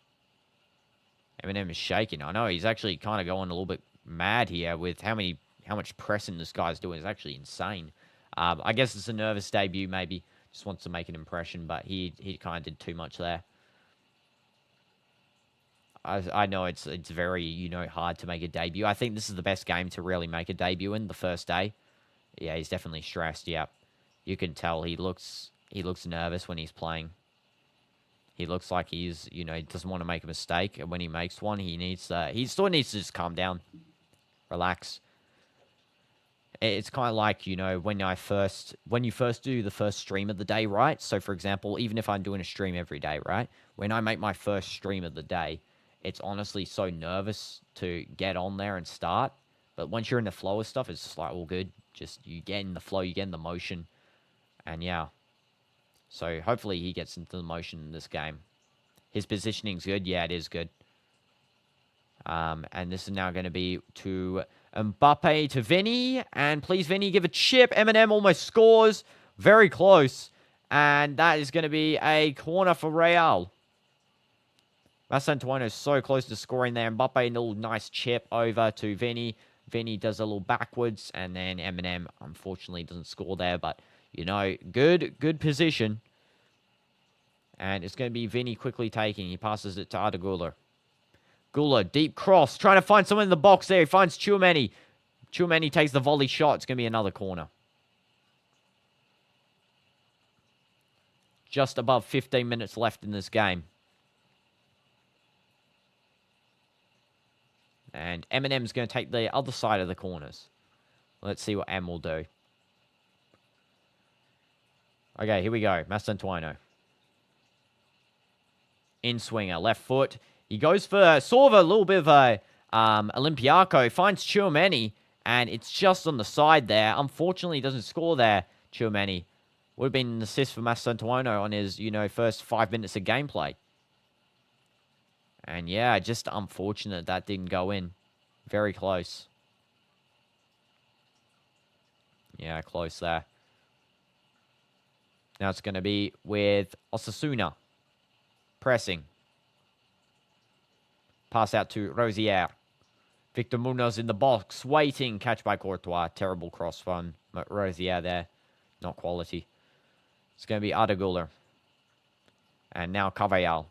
Eminem is shaking. I know, he's actually kind of going a little bit mad here with how much pressing this guy's doing. It's actually insane. I guess it's a nervous debut, maybe. Just wants to make an impression, but he kind of did too much there. I know it's very, hard to make a debut. I think this is the best game to really make a debut in, the first day. Yeah, he's definitely stressed, yeah. You can tell he looks nervous when he's playing. He looks like he's, he doesn't want to make a mistake. And when he makes one, he still needs to just calm down. Relax. It's kind of like, when you first do the first stream of the day, right? So, for example, even if I'm doing a stream every day, right? When I make my first stream of the day, it's honestly so nervous to get on there and start. But once you're in the flow of stuff, it's just like all good. Just you get in the flow, you get in the motion. And yeah. So hopefully he gets into the motion in this game. His positioning's good. Yeah, it is good. And this is now going to be to Mbappe to Vinny. And please, Vinny, give a chip. Eminem almost scores. Very close. And that is going to be a corner for Real. Mastantuono is so close to scoring there. Mbappe, a little nice chip over to Vinny. Vinny does a little backwards, and then Eminem unfortunately doesn't score there, but, you know, good position. And it's going to be Vinny quickly taking. He passes it to Arda Güler. Güler, deep cross, trying to find someone in the box there. He finds Tchouameni. Tchouameni takes the volley shot. It's going to be another corner. Just above 15 minutes left in this game. And Eminem's going to take the other side of the corners. Let's see what M will do. Okay, here we go. Mastantuono. In swinger, left foot. He goes for sort of a little bit of a Olympiaco. Finds Tchouameni, and it's just on the side there. Unfortunately, he doesn't score there, Tchouameni. Would have been an assist for Mastantuono on his, you know, first 5 minutes of gameplay. And yeah, just unfortunate that didn't go in. Very close. Yeah, close there. Now it's going to be with Osasuna. Pressing. Pass out to Rosier. Victor Munoz in the box. Waiting. Catch by Courtois. Terrible cross from Rosier there. Not quality. It's going to be Arda Güler. And now Carvajal.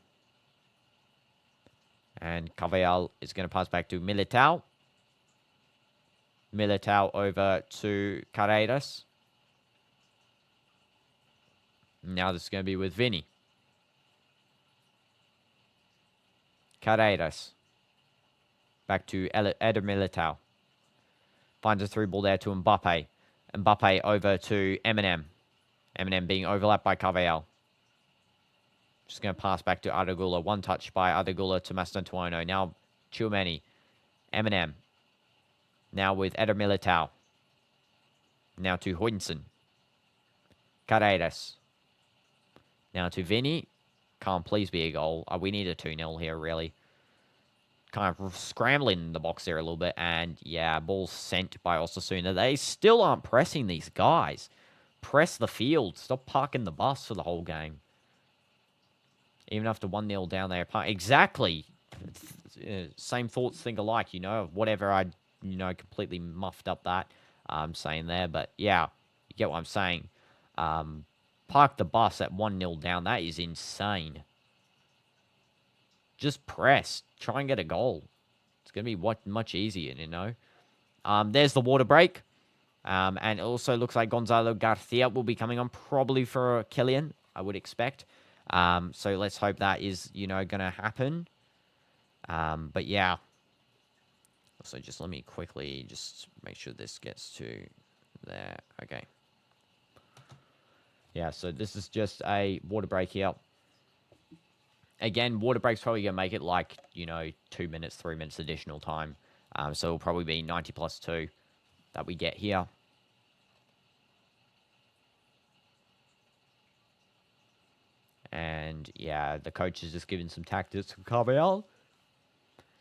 And Carvajal is going to pass back to Militao. Militao over to Carreras. Now this is going to be with Vinny. Carreras. Back to Eder Militao. Finds a through ball there to Mbappe. Mbappe over to Eminem. Eminem being overlapped by Carvajal. Just going to pass back to Arda Güler. One touch by Arda Güler to Mastantuono. Now Tchouameni. Eminem. Now with Eder Militao. Now to Huijsen. Carreras. Now to Vinny. Can't please be a goal. We need a 2-0 here, really. Kind of scrambling in the box there a little bit. And, yeah, ball sent by Osasuna. They still aren't pressing these guys. Press the field. Stop parking the bus for the whole game. Even after 1-0 down there. Exactly. Same thoughts, think alike, you know. Whatever I, you know, completely muffed up that I'm saying there. But, yeah, you get what I'm saying. Park the bus at 1-0 down. That is insane. Just press. Try and get a goal. It's going to be much easier, you know. There's the water break. And it also looks like Gonzalo Garcia will be coming on probably for Kylian, I would expect. So let's hope that is, you know, going to happen. But yeah. So just let me quickly just make sure this gets to there. Okay. Yeah, so this is just a water break here. Again, water break's probably going to make it like, you know, 2 minutes, 3 minutes additional time. So it'll probably be 90 plus 2 that we get here. And, yeah, the coach is just giving some tactics to Carvajal.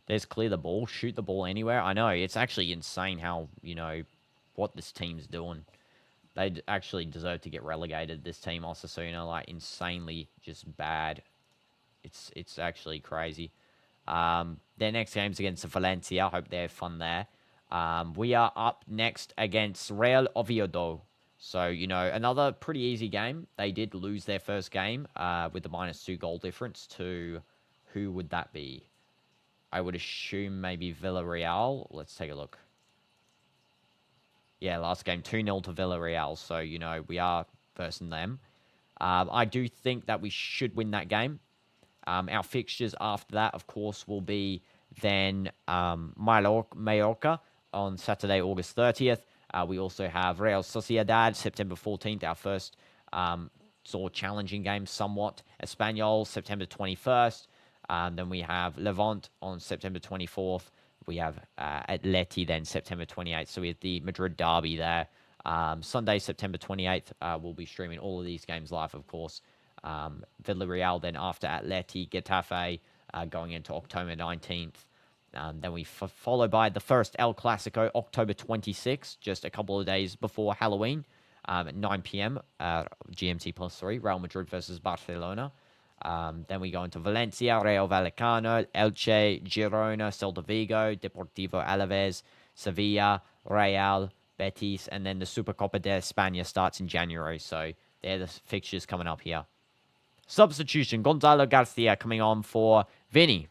There's clear the ball, shoot the ball anywhere. I know, it's actually insane how, you know, what this team's doing. They actually deserve to get relegated, this team, Osasuna, like, insanely just bad. It's actually crazy. Their next game's against Valencia. I hope they have fun there. We are up next against Real Oviedo. So, you know, another pretty easy game. They did lose their first game with the -2 goal difference to... Who would that be? I would assume maybe Villarreal. Let's take a look. Yeah, last game, 2-0 to Villarreal. So, you know, we are versing them. I do think that we should win that game. Our fixtures after that, of course, will be then Mallorca on Saturday, August 30th. We also have Real Sociedad, September 14th, our first sort of challenging game somewhat. Espanyol, September 21st. Then we have Levante on September 24th. We have Atleti then September 28th. So we have the Madrid derby there. Sunday, September 28th, we'll be streaming all of these games live, of course. Villarreal then after Atleti, Getafe going into October 19th. Then we followed by the first El Clasico, October 26th, just a couple of days before Halloween at 9 p.m. GMT +3, Real Madrid versus Barcelona. Then we go into Valencia, Rayo Vallecano, Elche, Girona, Celta Vigo, Deportivo Alaves, Sevilla, Real, Betis, and then the Supercopa de España starts in January. So they're the fixtures coming up here. Substitution, Gonzalo Garcia coming on for Vinny.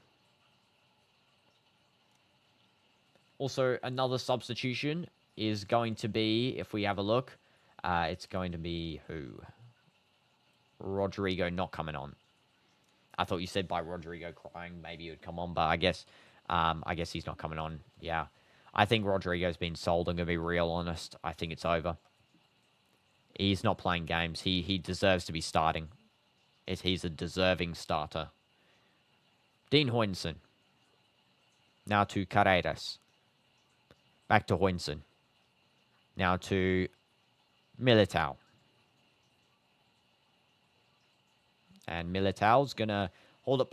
Also, another substitution is going to be, if we have a look, it's going to be who? Rodrigo not coming on. I thought you said by Rodrigo crying, maybe he would come on, but I guess he's not coming on. Yeah. I think Rodrigo's been sold. I'm going to be real honest. I think it's over. He's not playing games. He deserves to be starting. He's a deserving starter. Dean Huijsen. Now to Carreras. Back to Huijsen. Now to Militao. And Militao's going to hold it,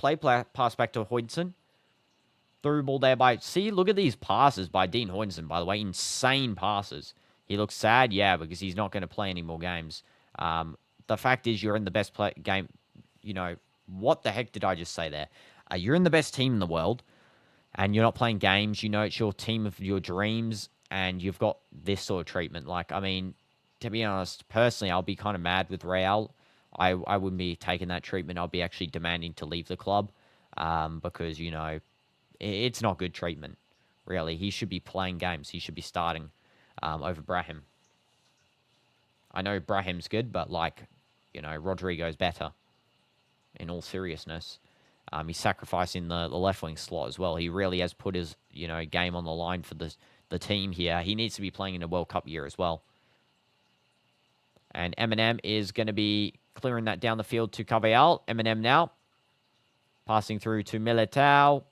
pass back to Huijsen. Through ball there by... See, look at these passes by Dean Huijsen, by the way. Insane passes. He looks sad, yeah, because he's not going to play any more games. The fact is, you're in the best game... You know, what the heck did I just say there? You're in the best team in the world, and you're not playing games. You know, it's your team of your dreams, and you've got this sort of treatment. Like, I mean, to be honest, personally, I'll be kind of mad with Real. I wouldn't be taking that treatment. I'll be actually demanding to leave the club because, you know, it's not good treatment, really. He should be playing games. He should be starting over Brahim. I know Brahim's good, but, like, you know, Rodrigo's better, in all seriousness. He's sacrificing the left wing slot as well. He really has put his, you know, game on the line for the team here. He needs to be playing in a World Cup year as well. And Eminem is going to be clearing that down the field to Carvajal. Eminem now. Passing through to Militao.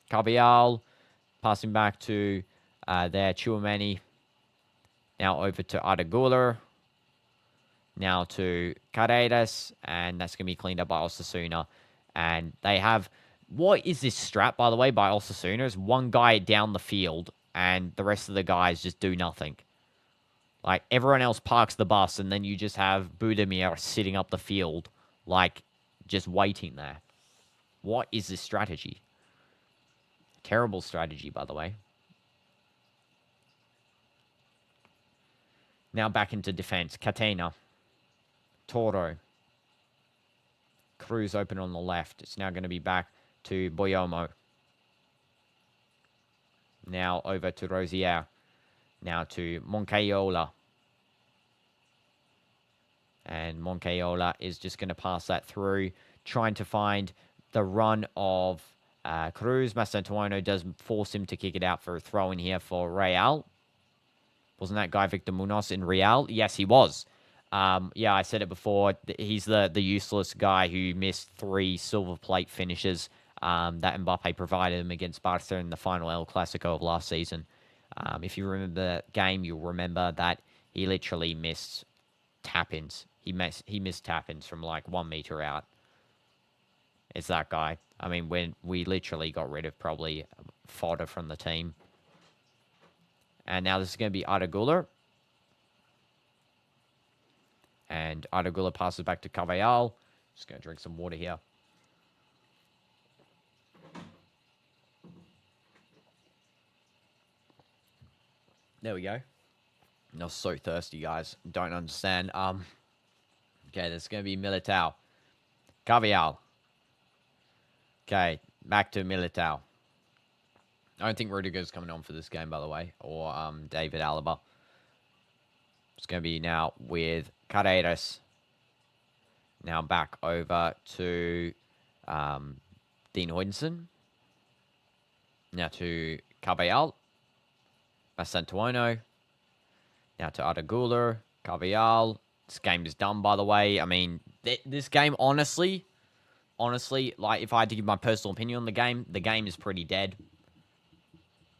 Carvajal. Passing back to there, Tchouaméni. Now over to Arda Güler. Now to Carreras. And that's going to be cleaned up by Osasuna. And they have... What is this strat, by the way, by Osasuna? It's one guy down the field, and the rest of the guys just do nothing. Like, everyone else parks the bus, and then you just have Budimir sitting up the field, like, just waiting there. What is this strategy? Terrible strategy, by the way. Now back into defense. Catena. Toro. Cruz open on the left. It's now going to be back to Boyomo. Now over to Rosier. Now to Moncayola. And Moncayola is just going to pass that through, trying to find the run of Cruz. Mastantuono does force him to kick it out for a throw in here for Real. Wasn't that guy Victor Munoz in Real? Yes, he was. Yeah, I said it before. He's the useless guy who missed 3 silver plate finishes that Mbappe provided him against Barca in the final El Clasico of last season. If you remember that game, you'll remember that he literally missed tap-ins. He missed tap-ins from like 1 meter out. It's that guy. I mean, when we literally got rid of probably fodder from the team. And now this is going to be Arda Güler. And Arda Güler passes back to Carvajal. Just going to drink some water here. There we go. I'm so thirsty, guys. Don't understand. Okay, there's going to be Militao. Carvajal. Okay, back to Militao. I don't think Rudiger's coming on for this game, by the way. Or David Alaba. It's going to be now with Carreras. Now back over to Dean Huijsen. Now to Carvajal. Mastantuono. Now to Arda Güler. Carvajal. This game is done, by the way. I mean, this game, honestly, like, if I had to give my personal opinion on the game is pretty dead.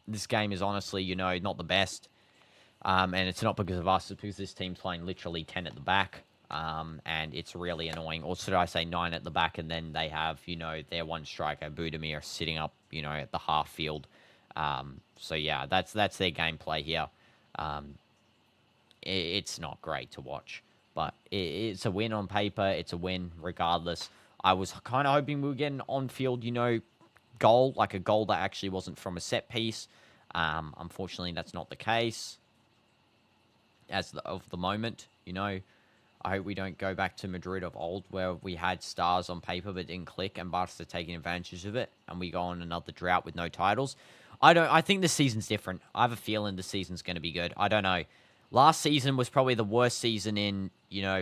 This game is honestly, you know, not the best. And it's not because of us. It's because this team's playing literally 10 at the back. And it's really annoying. Or should I say 9 at the back, and then they have, you know, their one striker, Budimir, sitting up, you know, at the half field. So, yeah, that's their gameplay here. It's not great to watch. But it's a win on paper. It's a win regardless. I was kind of hoping we would get an on-field, goal, like a goal that actually wasn't from a set piece. Unfortunately, that's not the case of the moment, I hope we don't go back to Madrid of old where we had stars on paper but didn't click and Barca taking advantage of it and we go on another drought with no titles. I think this season's different. I have a feeling this season's going to be good. I don't know. Last season was probably the worst season in,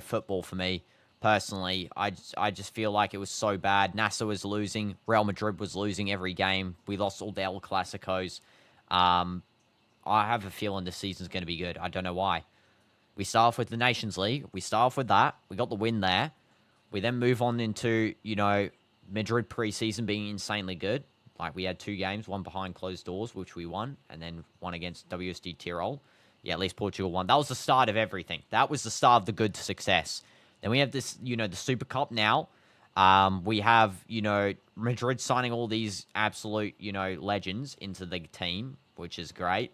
football for me personally. I just feel like it was so bad. NASA was losing. Real Madrid was losing every game. We lost all the El Clasicos. I have a feeling this season's going to be good. I don't know why. We start off with the Nations League. We start off with that. We got the win there. We then move on into, Madrid preseason being insanely good. Like, we had 2 games, one behind closed doors, which we won, and then one against WSD Tirol. Yeah, at least Portugal won. That was the start of everything. That was the start of the good success. Then we have this, the Super Cup now. We have, Madrid signing all these absolute, legends into the team, which is great.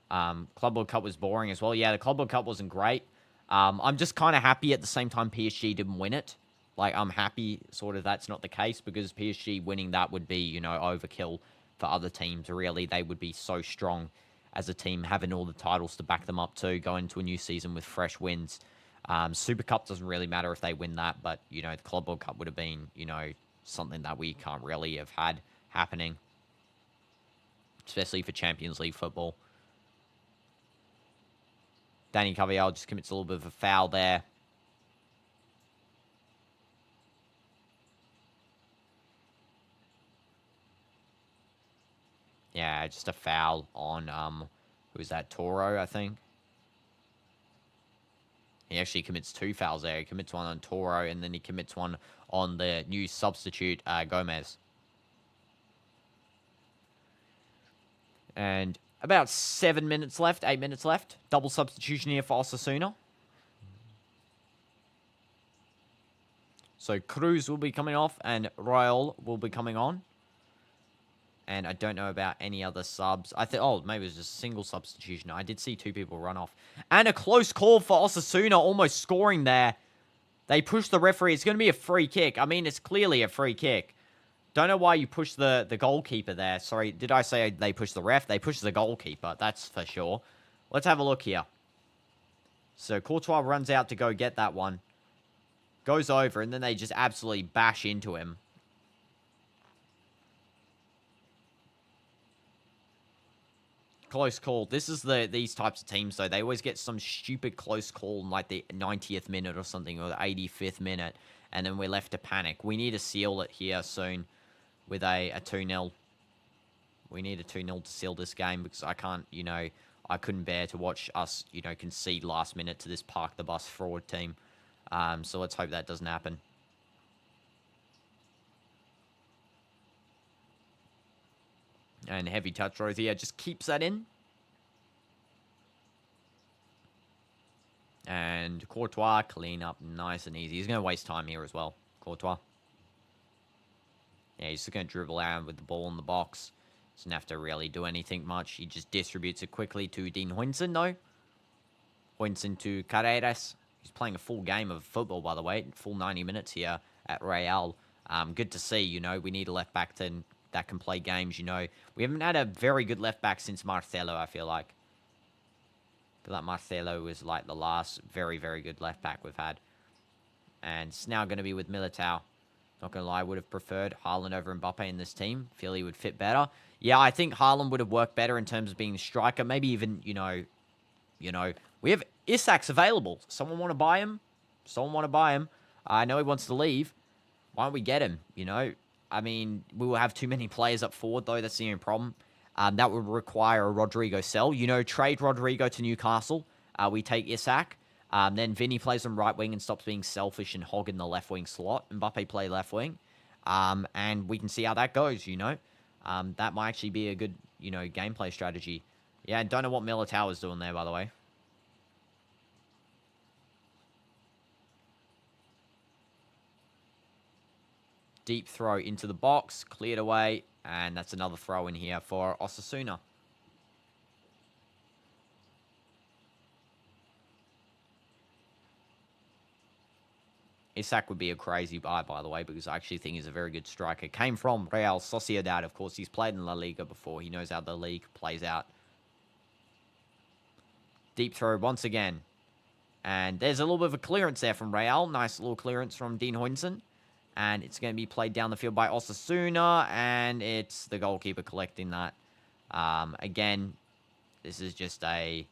Club World Cup was boring as well. Yeah, the Club World Cup wasn't great. I'm just kind of happy at the same time PSG didn't win it. Like, I'm happy sort of that's not the case because PSG winning that would be, overkill for other teams. Really, they would be so strong as a team, having all the titles to back them up too, going into a new season with fresh wins. Super Cup doesn't really matter if they win that, but, the Club World Cup would have been, something that we can't really have had happening, especially for Champions League football. Danny Carvajal just commits a little bit of a foul there. Yeah, just a foul on, who was that, Toro, I think? He actually commits 2 fouls there. He commits one on Toro, and then he commits one on the new substitute, Gomez. And about 7 minutes left, 8 minutes left. Double substitution here for Osasuna. So Cruz will be coming off, and Royal will be coming on. And I don't know about any other subs. Maybe it was just a single substitution. I did see 2 people run off. And a close call for Osasuna, almost scoring there. They pushed the referee. It's going to be a free kick. I mean, it's clearly a free kick. Don't know why you pushed the goalkeeper there. Sorry, did I say they pushed the ref? They pushed the goalkeeper, that's for sure. Let's have a look here. So Courtois runs out to go get that one. Goes over, and then they just absolutely bash into him. Close call. This is these types of teams, though. They always get some stupid close call in, like, the 90th minute or something, or the 85th minute, and then we're left to panic. We need to seal it here soon with a 2-0. We need a 2-0 to seal this game because I can't, I couldn't bear to watch us, concede last minute to this park the bus fraud team. So let's hope that doesn't happen. And heavy touch, Rosier just keeps that in. And Courtois, clean up nice and easy. He's going to waste time here as well, Courtois. Yeah, he's just going to dribble out with the ball in the box. Doesn't have to really do anything much. He just distributes it quickly to Dean Huijsen, though. Huijsen to Carreras. He's playing a full game of football, by the way. Full 90 minutes here at Real. Good to see, we need a left-back that can play games, We haven't had a very good left-back since Marcelo, I feel like. I feel like Marcelo was, like, the last very, very good left-back we've had. And it's now going to be with Militao. Not going to lie, I would have preferred Haaland over Mbappe in this team. Feel he would fit better. Yeah, I think Haaland would have worked better in terms of being a striker. Maybe even, we have Isak's available. Someone want to buy him? I know he wants to leave. Why don't we get him, I mean, we will have too many players up forward, though. That's the only problem. That would require a Rodrigo sell. Trade Rodrigo to Newcastle. We take Isak. Then Vinny plays on right wing and stops being selfish and hogging the left wing slot. Mbappe play left wing. And we can see how that goes, That might actually be a good, gameplay strategy. Yeah, I don't know what Militao is doing there, by the way. Deep throw into the box, cleared away, and that's another throw in here for Osasuna. Isak would be a crazy buy, by the way, because I actually think he's a very good striker. Came from Real Sociedad, of course. He's played in La Liga before. He knows how the league plays out. Deep throw once again. And there's a little bit of a clearance there from Real. Nice little clearance from DinoDoomz. And it's going to be played down the field by Osasuna. And it's the goalkeeper collecting that. Again, this is just a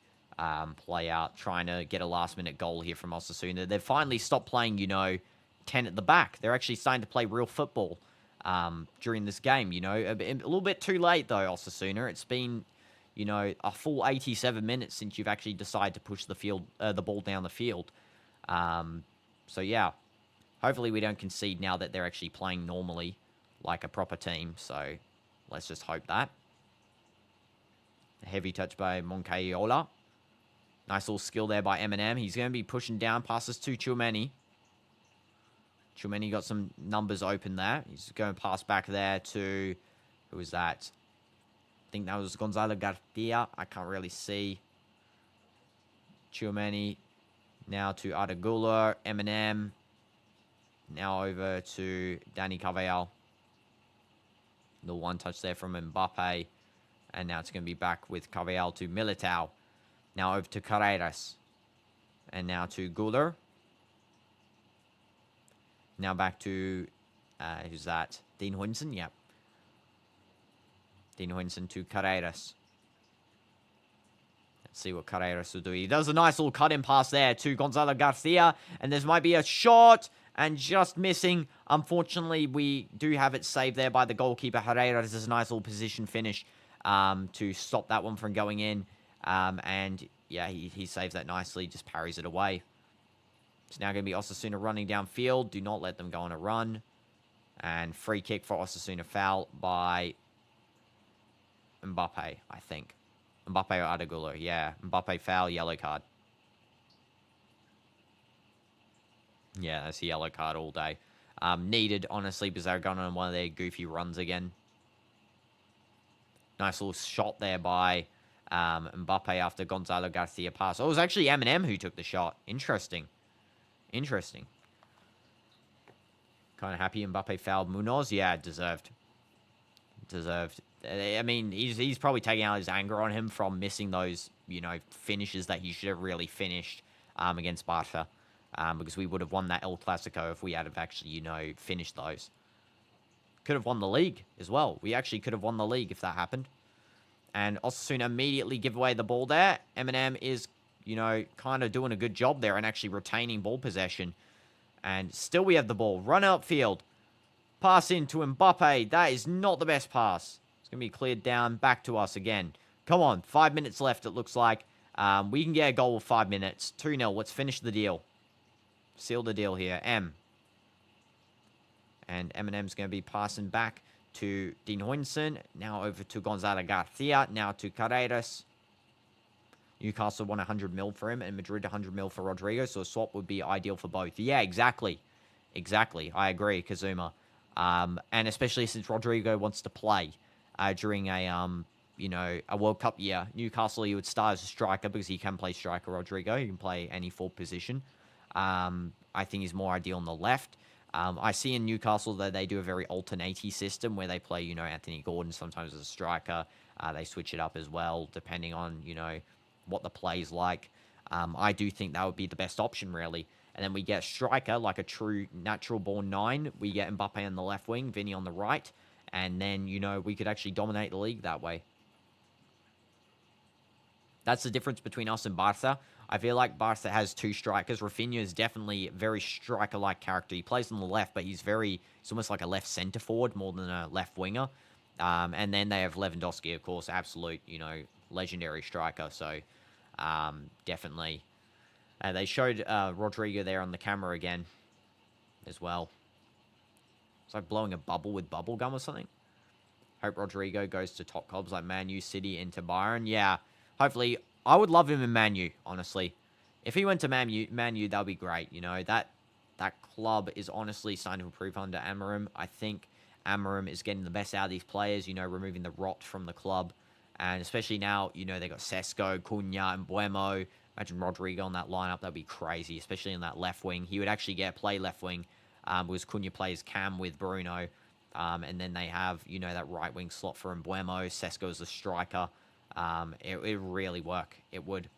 play out, trying to get a last-minute goal here from Osasuna. They've finally stopped playing, 10 at the back. They're actually starting to play real football during this game, A little bit too late, though, Osasuna. It's been, a full 87 minutes since you've actually decided to push the ball down the field. So, yeah. Hopefully we don't concede now that they're actually playing normally like a proper team. So, let's just hope that. A heavy touch by Moncayola. Nice little skill there by Eminem. He's going to be pushing down, passes to Tchouameni. Tchouameni got some numbers open there. He's going to pass back there to... Who was that? I think that was Gonzalo Garcia. I can't really see. Tchouameni. Now to Arda Güler. Eminem. Now over to Dani Carvajal. The one touch there from Mbappe. And now it's going to be back with Carvajal to Militao. Now over to Carreras. And now to Güler. Now back to, who's that? DinoDoomz? Yep. DinoDoomz to Carreras. Let's see what Carreras will do. He does a nice little cut-in pass there to Gonzalo Garcia. And there might be a shot. And just missing. Unfortunately, we do have it saved there by the goalkeeper. Herrera does a nice little position finish to stop that one from going in. And, yeah, he saves that nicely. Just parries it away. It's now going to be Osasuna running downfield. Do not let them go on a run. And free kick for Osasuna. Foul by Mbappe, I think. Mbappe or Arda Güler. Yeah, Mbappe foul, yellow card. Yeah, that's a yellow card all day. Needed, honestly, because they're going on one of their goofy runs again. Nice little shot there by Mbappe after Gonzalo Garcia pass. Oh, it was actually Eminem who took the shot. Interesting. Interesting. Kind of happy Mbappe fouled Munoz. Yeah, deserved. Deserved. I mean, he's probably taking out his anger on him from missing those, finishes that he should have really finished against Barca. Because we would have won that El Clasico if we had have actually, finished those. Could have won the league as well. We actually could have won the league if that happened. And Osasuna immediately give away the ball there. Eminem is, kind of doing a good job there and actually retaining ball possession. And still we have the ball. Run outfield. Pass into Mbappe. That is not the best pass. It's going to be cleared down back to us again. Come on. 5 minutes left, it looks like. We can get a goal with 5 minutes. 2-0. Let's finish the deal. Seal the deal here. And Eminem's going to be passing back to DinoDoomz. Now over to Gonzalo Garcia. Now to Carreras. Newcastle want 100 mil for him and Madrid 100 mil for Rodrigo. So a swap would be ideal for both. Yeah, exactly. Exactly. I agree, Kazuma. And especially since Rodrigo wants to play during a World Cup year. Newcastle, he would start as a striker because he can play striker, Rodrigo. He can play any forward position. I think he's more ideal on the left. I see in Newcastle that they do a very alternate system where they play, Anthony Gordon sometimes as a striker. They switch it up as well, depending on, what the play's like. I do think that would be the best option, really. And then we get striker, like a true natural-born 9. We get Mbappe on the left wing, Vinny on the right. And then, we could actually dominate the league that way. That's the difference between us and Barca. I feel like Barca has two strikers. Rafinha is definitely a very striker-like character. He plays on the left, but he's almost like a left centre forward more than a left winger. And then they have Lewandowski, of course, absolute, legendary striker. So, definitely. They showed Rodrigo there on the camera again as well. It's like blowing a bubble with bubble gum or something. Hope Rodrigo goes to top clubs like Man U, City, into Bayern. Yeah, hopefully. I would love him in Man U, honestly. If he went to Man U, that would be great. That club is honestly starting to improve under Amorim. I think Amorim is getting the best out of these players, removing the rot from the club. And especially now, they got Sesko, Cunha, and Buemo, Imagine Rodrigo on that lineup. That'd be crazy, especially in that left wing. He would actually get play left wing, because Cunha plays Cam with Bruno. And then they have, that right wing slot for Embuemo. Sesko as a striker. It would really work. It would.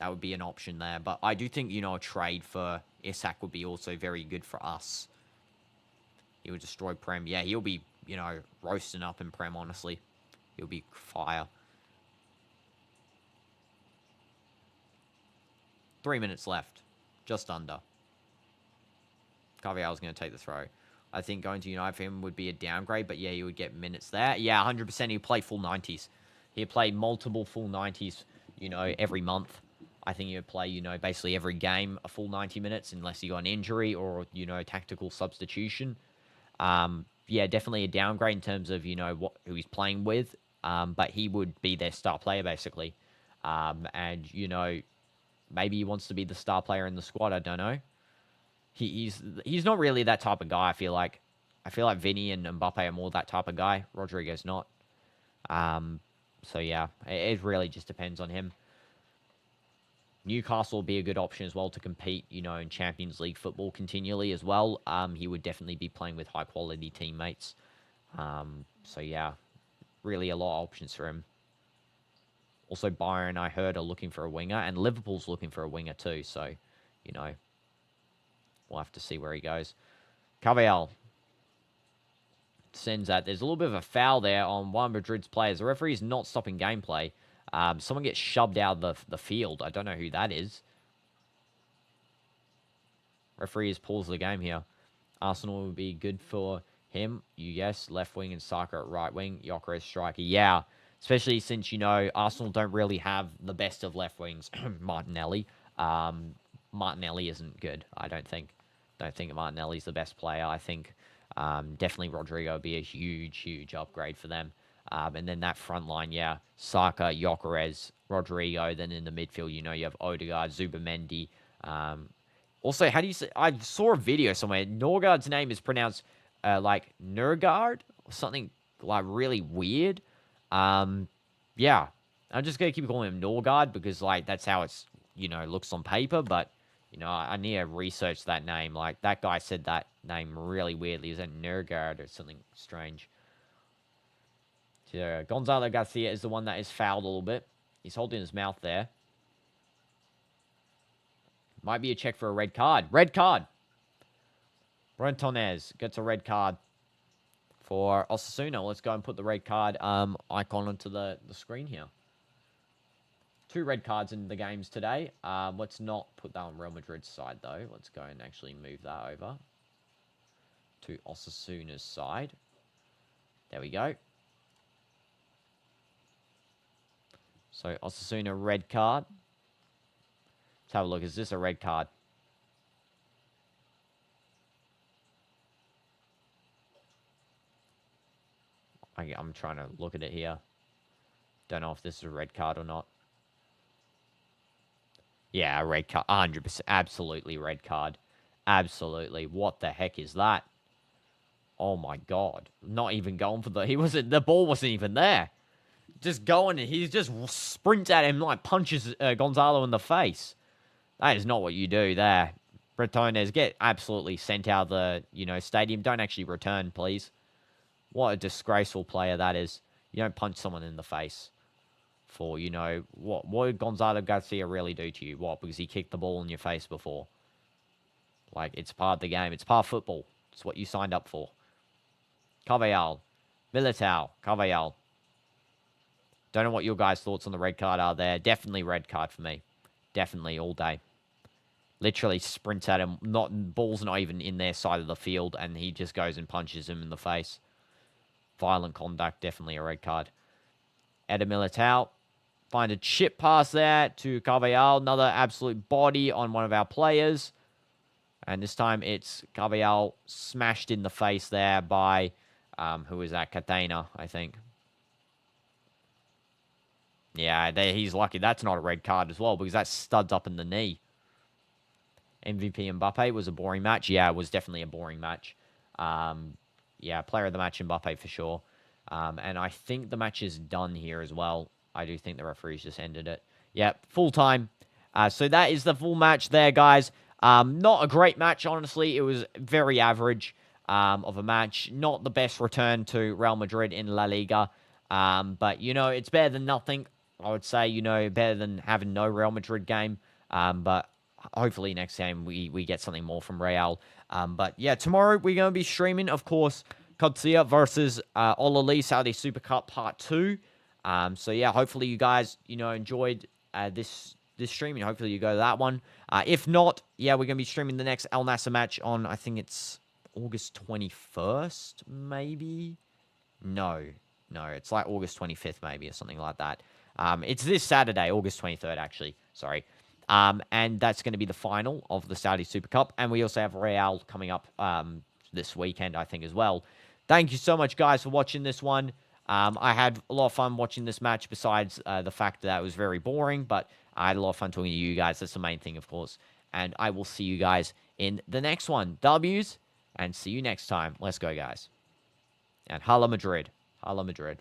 That would be an option there. But I do think, a trade for Isak would be also very good for us. He would destroy Prem. Yeah, he'll be, roasting up in Prem, honestly. He'll be fire. 3 minutes left. Just under. Carvalhal's going to take the throw. I think going to United for him would be a downgrade, but yeah, you would get minutes there. Yeah, 100% he'd play full 90s. He'd play multiple full 90s, every month. I think he would play, basically every game a full 90 minutes unless he got an injury or, tactical substitution. Yeah, definitely a downgrade in terms of, who he's playing with. But he would be their star player, basically. And, maybe he wants to be the star player in the squad. I don't know. He's not really that type of guy, I feel like. I feel like Vinny and Mbappe are more that type of guy. Rodrigo's not. So, yeah, it really just depends on him. Newcastle will be a good option as well to compete, in Champions League football continually as well. He would definitely be playing with high-quality teammates. So, yeah, really a lot of options for him. Also, Bayern, I heard, are looking for a winger, and Liverpool's looking for a winger too. So, we'll have to see where he goes. Carvalhal sends that. There's a little bit of a foul there on one of Madrid's players. The referee is not stopping gameplay. Someone gets shoved out of the field. I don't know who that is. Referee has paused the game here. Arsenal will be good for him. You guess. Left wing and Saka at right wing. Gyökeres striker. Yeah. Especially since, Arsenal don't really have the best of left wings. Martinelli. Martinelli isn't good, I don't think. Don't think Martinelli's the best player. I think definitely Rodrigo would be a huge, huge upgrade for them. And then that front line, yeah. Saka, Gyökeres, Rodrigo. Then in the midfield, you have Odegaard, Zubimendi. Also, how do you say... I saw a video somewhere. Norgard's name is pronounced like Nurgard or something like really weird. Yeah. I'm just going to keep calling him Norgard because, that's how it's, looks on paper. But, I need to research that name. Like, that guy said that name really weirdly. Is that Nurgard or something strange? So, Gonzalo Garcia is the one that is fouled a little bit. He's holding his mouth there. Might be a check for a red card. Red card! Brentonez gets a red card for Osasuna. Let's go and put the red card icon onto the screen here. 2 red cards in the games today. Let's not put that on Real Madrid's side, though. Let's go and actually move that over to Osasuna's side. There we go. So, Osasuna, red card. Let's have a look. Is this a red card? I'm trying to look at it here. Don't know if this is a red card or not. Yeah, a red card. 100%. Absolutely red card. Absolutely. What the heck is that? Oh my god. Not even going for the ball wasn't even there. Just going, and he just sprints at him, punches Gonzalo in the face. That is not what you do there. Bretones, get absolutely sent out of the, stadium. Don't actually return, please. What a disgraceful player that is. You don't punch someone in the face for, what did Gonzalo Garcia really do to you? What, because he kicked the ball in your face before? It's part of the game. It's part of football. It's what you signed up for. Carvalhal. Militao. Carvalhal. Don't know what your guys' thoughts on the red card are there. Definitely red card for me. Definitely all day. Literally sprints at him. Ball's not even in their side of the field, and he just goes and punches him in the face. Violent conduct. Definitely a red card. Eder Militao. Find a chip pass there to Carvalhal. Another absolute body on one of our players. And this time it's Carvalhal smashed in the face there by, who is that? Catena, I think. Yeah, he's lucky. That's not a red card as well because that studs up in the knee. MVP Mbappe was a boring match. Yeah, it was definitely a boring match. Yeah, player of the match Mbappe for sure. And I think the match is done here as well. I do think the referees just ended it. Yep, full time. So that is the full match there, guys. Not a great match, honestly. It was very average of a match. Not the best return to Real Madrid in La Liga. But, it's better than nothing. I would say, better than having no Real Madrid game. But hopefully next game we get something more from Real. But, yeah, tomorrow we're going to be streaming, of course, Qadsiya versus Olali Saudi Super Cup Part 2. So, yeah, hopefully you guys, enjoyed this streaming. Hopefully you go to that one. If not, yeah, we're going to be streaming the next El Nasser match on, I think it's August 21st, maybe? No, it's like August 25th, maybe, or something like that. It's this Saturday, August 23rd, actually. Sorry. And that's going to be the final of the Saudi Super Cup. And we also have Real coming up this weekend, I think, as well. Thank you so much, guys, for watching this one. I had a lot of fun watching this match, besides the fact that it was very boring, but I had a lot of fun talking to you guys. That's the main thing, of course. And I will see you guys in the next one. W's, and see you next time. Let's go, guys. And Hala Madrid. Hala Madrid.